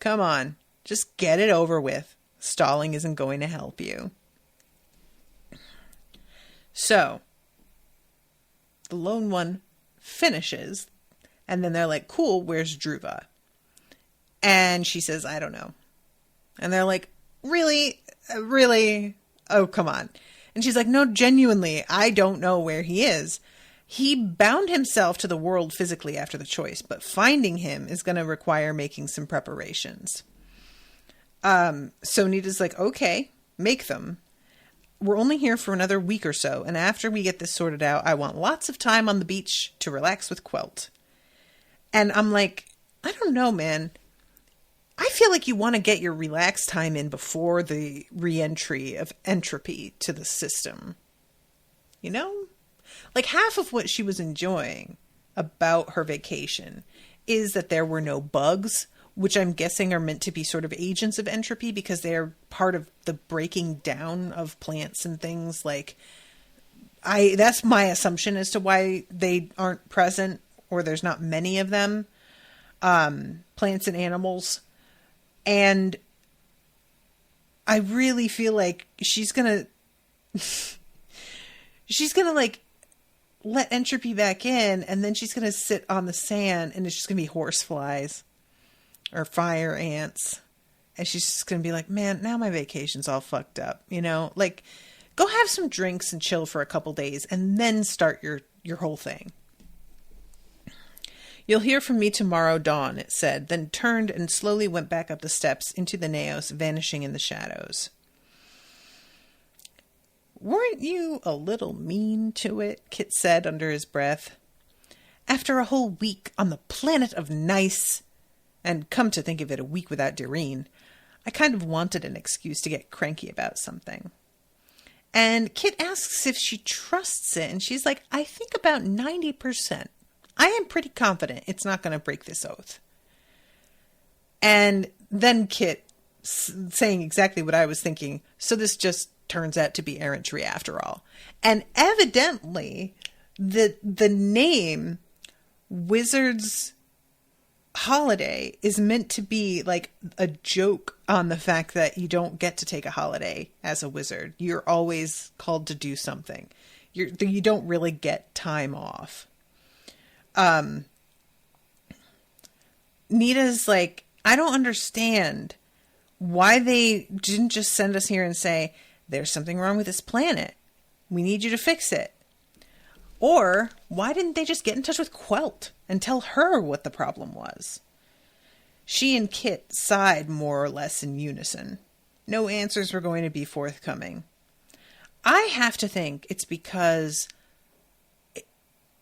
Come on, just get it over with. Stalling isn't going to help you. So, the lone one finishes, and then they're like, cool, where's Dhruva? And she says, I don't know. And they're like, really? Really? Oh, come on. And she's like, no, genuinely, I don't know where he is. He bound himself to the world physically after the choice, but finding him is going to require making some preparations. So Nita's like, okay, make them. We're only here for another week or so, and after we get this sorted out, I want lots of time on the beach to relax with Quelt. And I'm like, I don't know, man. I feel like you want to get your relaxed time in before the re-entry of entropy to the system. You know? Like, half of what she was enjoying about her vacation is that there were no bugs, which I'm guessing are meant to be sort of agents of entropy because they are part of the breaking down of plants and things. Like, that's my assumption as to why they aren't present, or there's not many of them, plants and animals. And I really feel like she's gonna like let entropy back in, and then she's gonna sit on the sand, and it's just gonna be horse flies or fire ants, and she's just gonna be like, man, now my vacation's all fucked up, you know? Like, go have some drinks and chill for a couple days, and then start your whole thing. You'll hear from me tomorrow dawn, it said, then turned and slowly went back up the steps into the naos, vanishing in the shadows. Weren't you a little mean to it? Kit said under his breath. After a whole week on the planet of nice, and come to think of it, a week without Doreen, I kind of wanted an excuse to get cranky about something. And Kit asks if she trusts it, and she's like, I think about 90%. I am pretty confident it's not going to break this oath. And then Kit saying exactly what I was thinking, so this just turns out to be errantry after all. And evidently, the name Wizard's Holiday is meant to be like a joke on the fact that you don't get to take a holiday as a wizard. You're always called to do something. You don't really get time off. Nita's like, I don't understand why they didn't just send us here and say, there's something wrong with this planet. We need you to fix it. Or why didn't they just get in touch with Quelt and tell her what the problem was? She and Kit sighed more or less in unison. No answers were going to be forthcoming. I have to think it's because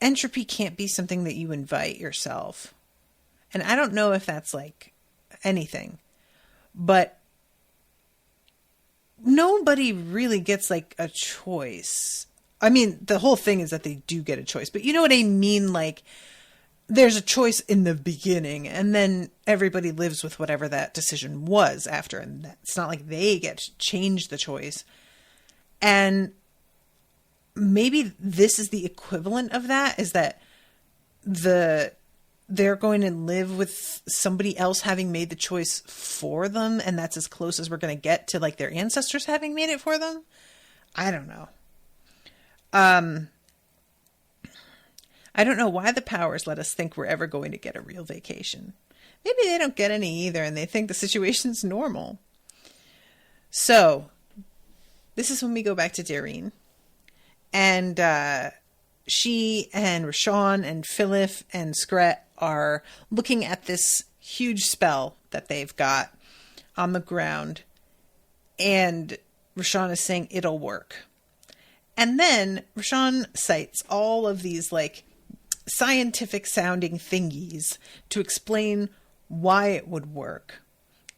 entropy can't be something that you invite yourself. And I don't know if that's like anything, but nobody really gets like a choice. I mean, the whole thing is that they do get a choice, but you know what I mean? Like, there's a choice in the beginning, and then everybody lives with whatever that decision was after, and it's not like they get to change the choice. And maybe this is the equivalent of that, is that they're going to live with somebody else having made the choice for them, and that's as close as we're going to get to like their ancestors having made it for them. I don't know. I don't know why the powers let us think we're ever going to get a real vacation. Maybe they don't get any either, and they think the situation's normal. So, this is when we go back to Darine. And she and Rashawn and Philip and Scret are looking at this huge spell that they've got on the ground. And Rashawn is saying it'll work. And then Rashawn cites all of these like scientific sounding thingies to explain why it would work.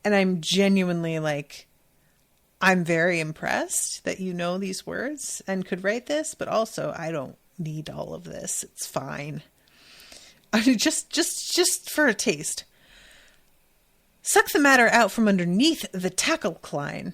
And I'm genuinely like, I'm very impressed that you know these words and could write this, but also I don't need all of this. It's fine. I mean, just for a taste. Suck the matter out from underneath the tacklecline,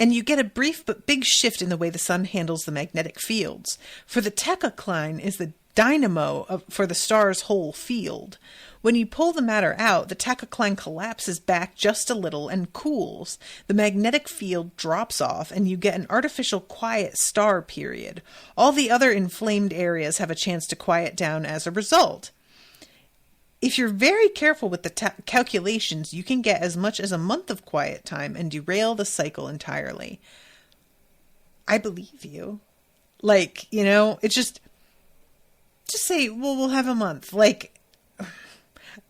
and you get a brief but big shift in the way the sun handles the magnetic fields. For the tacklecline is the dynamo for the star's whole field. When you pull the matter out, the tacklecline collapses back just a little and cools. The magnetic field drops off, and you get an artificial quiet star period. All the other inflamed areas have a chance to quiet down as a result. If you're very careful with the calculations, you can get as much as a month of quiet time and derail the cycle entirely. I believe you. Like, you know, it's just say, well, we'll have a month. Like,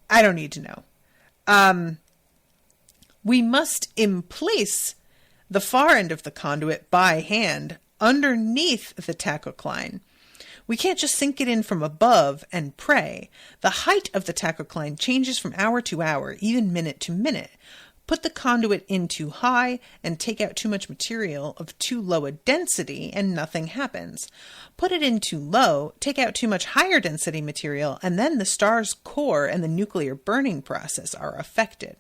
I don't need to know. We must emplace the far end of the conduit by hand underneath the tacklecline. We can't just sink it in from above and pray. The height of the tacklecline changes from hour to hour, even minute to minute. Put the conduit in too high and take out too much material of too low a density and nothing happens. Put it in too low, take out too much higher density material, and then the star's core and the nuclear burning process are affected.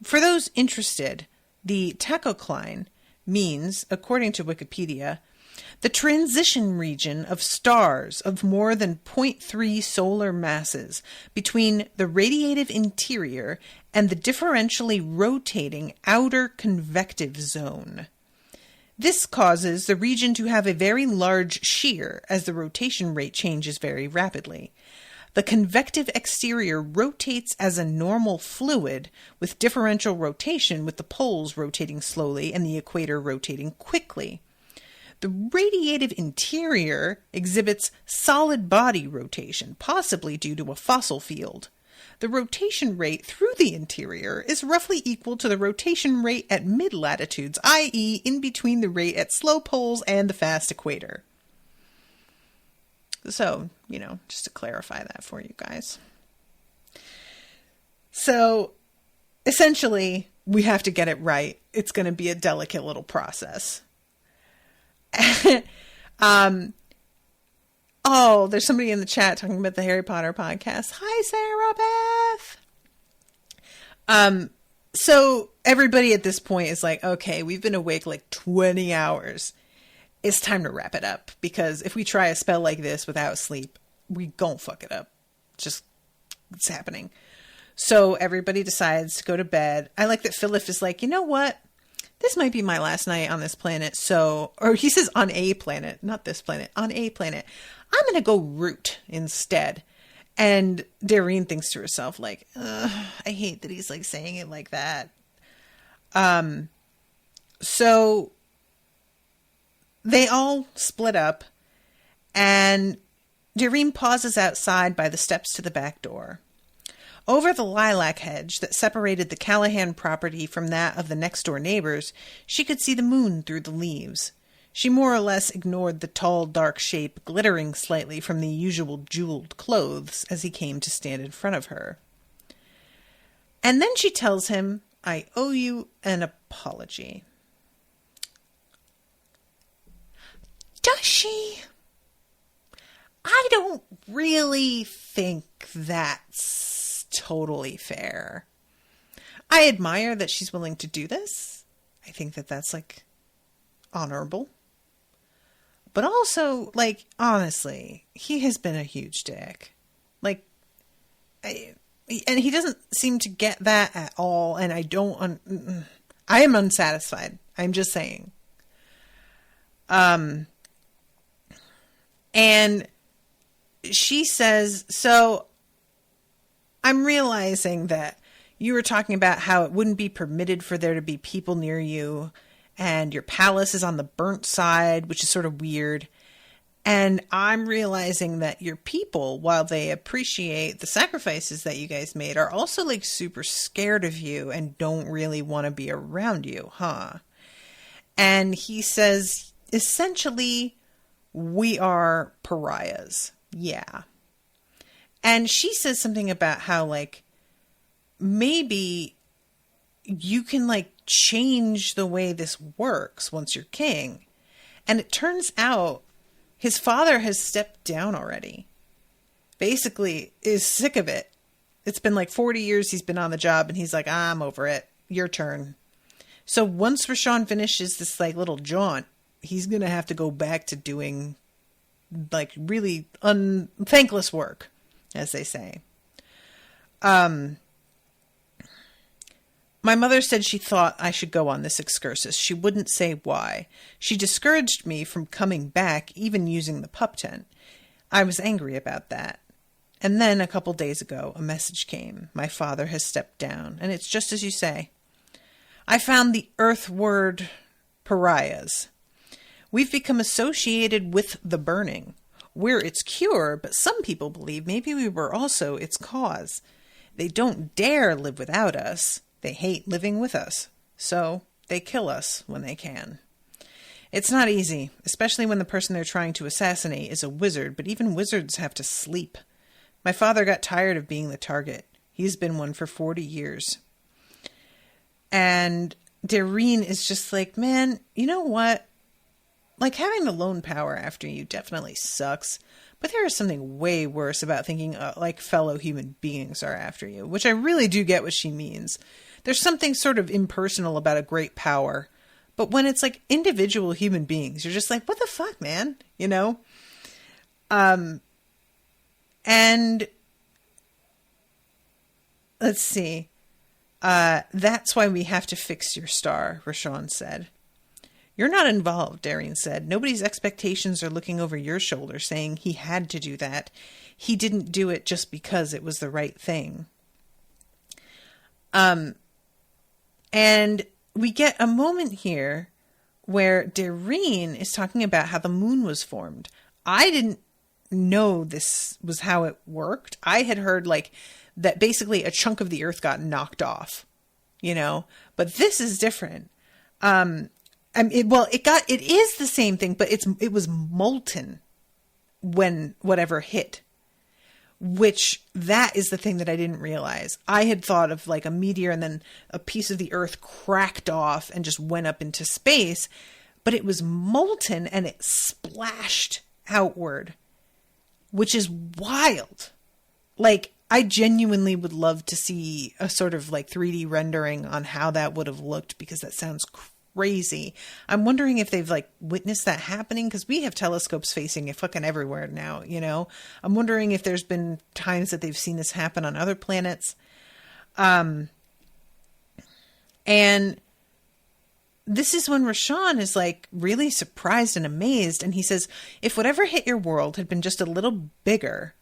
For those interested, the tacklecline means, according to Wikipedia, the transition region of stars of more than 0.3 solar masses between the radiative interior and the differentially rotating outer convective zone. This causes the region to have a very large shear as the rotation rate changes very rapidly. The convective exterior rotates as a normal fluid with differential rotation, with the poles rotating slowly and the equator rotating quickly. The radiative interior exhibits solid body rotation, possibly due to a fossil field. The rotation rate through the interior is roughly equal to the rotation rate at mid-latitudes, i.e. in between the rate at slow poles and the fast equator. So, you know, just to clarify that for you guys. So, essentially, we have to get it right. It's going to be a delicate little process. Oh, there's somebody in the chat talking about the Harry Potter podcast. Hi, Sarah Beth. So everybody at this point is like, okay, we've been awake like 20 hours it's time to wrap it up, because if we try a spell like this without sleep, we gon' fuck it up. It's happening. So everybody decides to go to bed. I like that Philip is like, you know what? This might be my last night on this planet. So, or he says on a planet, not this planet, on a planet. I'm going to go root instead. And Doreen thinks to herself, like, I hate that he's like saying it like that. So they all split up, and Doreen pauses outside by the steps to the back door. Over the lilac hedge that separated the Callahan property from that of the next-door neighbors, she could see the moon through the leaves. She more or less ignored the tall, dark shape glittering slightly from the usual jeweled clothes as he came to stand in front of her. And then she tells him, I owe you an apology. Does she? I don't really think that's totally fair. I admire that she's willing to do this. I think that that's like honorable. But also, like, honestly, he has been a huge dick. Like, and he doesn't seem to get that at all. And I am unsatisfied. I'm just saying. And she says, so I'm realizing that you were talking about how it wouldn't be permitted for there to be people near you, and your palace is on the burnt side, which is sort of weird. And I'm realizing that your people, while they appreciate the sacrifices that you guys made, are also like super scared of you and don't really want to be around you, huh? And he says, essentially, we are pariahs. Yeah. And she says something about how, like, maybe you can, like, change the way this works once you're king. And it turns out his father has stepped down already. Basically, is sick of it. It's been like 40 years he's been on the job, and he's like, I'm over it. Your turn. So once Rashawn finishes this, like, little jaunt, he's going to have to go back to doing, like, really thankless work, as they say. My mother said she thought I should go on this excursus. She wouldn't say why. She discouraged me from coming back, even using the pup tent. I was angry about that. And then a couple days ago, a message came. My father has stepped down, and it's just as you say. I found the Earth word pariahs. We've become associated with the burning. We're its cure, but some people believe maybe we were also its cause. They don't dare live without us. They hate living with us. So they kill us when they can. It's not easy, especially when the person they're trying to assassinate is a wizard, but even wizards have to sleep. My father got tired of being the target. He's been one for 40 years. And Doreen is just like, man, you know what? Like, having the lone power after you definitely sucks, but there is something way worse about thinking like fellow human beings are after you, which I really do get what she means. There's something sort of impersonal about a great power, but when it's like individual human beings, you're just like, what the fuck, man? You know? And let's see. That's why we have to fix your star, Rashawn said. You're not involved, Doreen said. Nobody's expectations are looking over your shoulder saying he had to do that. He didn't do it just because it was the right thing. And we get a moment here where Doreen is talking about how the moon was formed. I didn't know this was how it worked. I had heard like that basically a chunk of the earth got knocked off, you know, but this is different. It is the same thing, but it was molten when whatever hit, which that is the thing that I didn't realize. I had thought of like a meteor and then a piece of the earth cracked off and just went up into space, but it was molten and it splashed outward, which is wild. Like, I genuinely would love to see a sort of like 3D rendering on how that would have looked, because that sounds crazy. I'm wondering if they've like witnessed that happening, because we have telescopes facing it fucking everywhere now, you know? I'm wondering if there's been times that they've seen this happen on other planets. And this is when Rashawn is like really surprised and amazed. And he says, if whatever hit your world had been just a little bigger,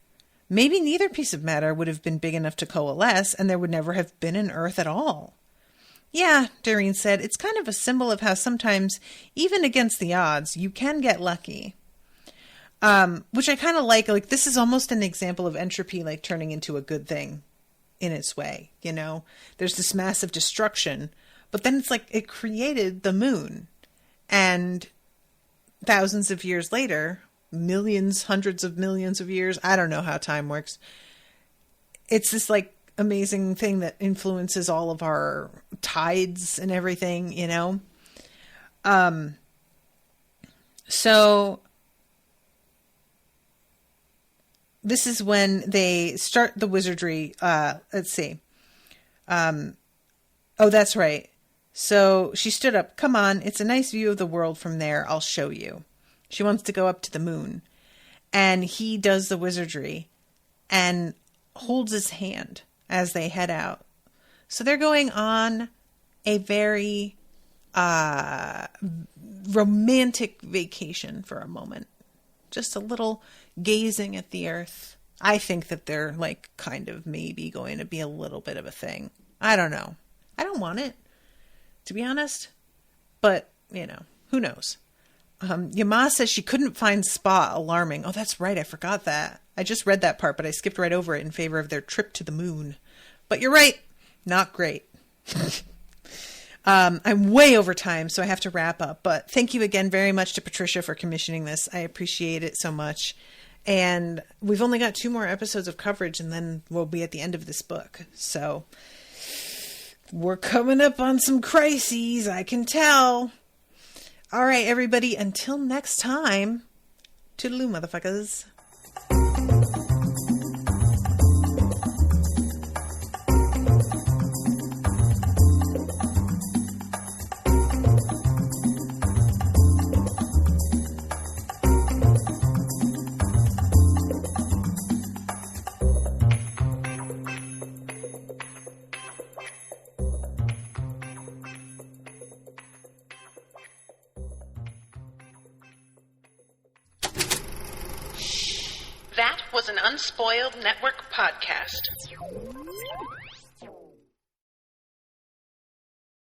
maybe neither piece of matter would have been big enough to coalesce, and there would never have been an Earth at all. Yeah, Doreen said, it's kind of a symbol of how sometimes, even against the odds, you can get lucky. Which I kind of like. Like, this is almost an example of entropy, like, turning into a good thing in its way, you know? There's this massive destruction, but then it's like it created the moon. And thousands of years later, millions, hundreds of millions of years, I don't know how time works, it's this, like, amazing thing that influences all of our tides and everything, you know? So this is when they start the wizardry. Let's see. Oh, that's right. So she stood up. Come on. It's a nice view of the world from there. I'll show you. She wants to go up to the moon, and he does the wizardry and holds his hand as they head out. So they're going on a very romantic vacation for a moment. Just a little gazing at the earth. I think that they're like kind of maybe going to be a little bit of a thing. I don't know. I don't want it, to be honest. But, you know, who knows? Yama says she couldn't find Spa alarming. Oh, that's right. I forgot that. I just read that part, but I skipped right over it in favor of their trip to the moon. But you're right. Not great. I'm way over time, so I have to wrap up. But thank you again very much to Patricia for commissioning this. I appreciate it so much. And we've only got 2 more episodes of coverage, and then we'll be at the end of this book. So we're coming up on some crises, I can tell. All right, everybody, until next time, toodaloo, motherfuckers. That was an Unspoiled Network podcast.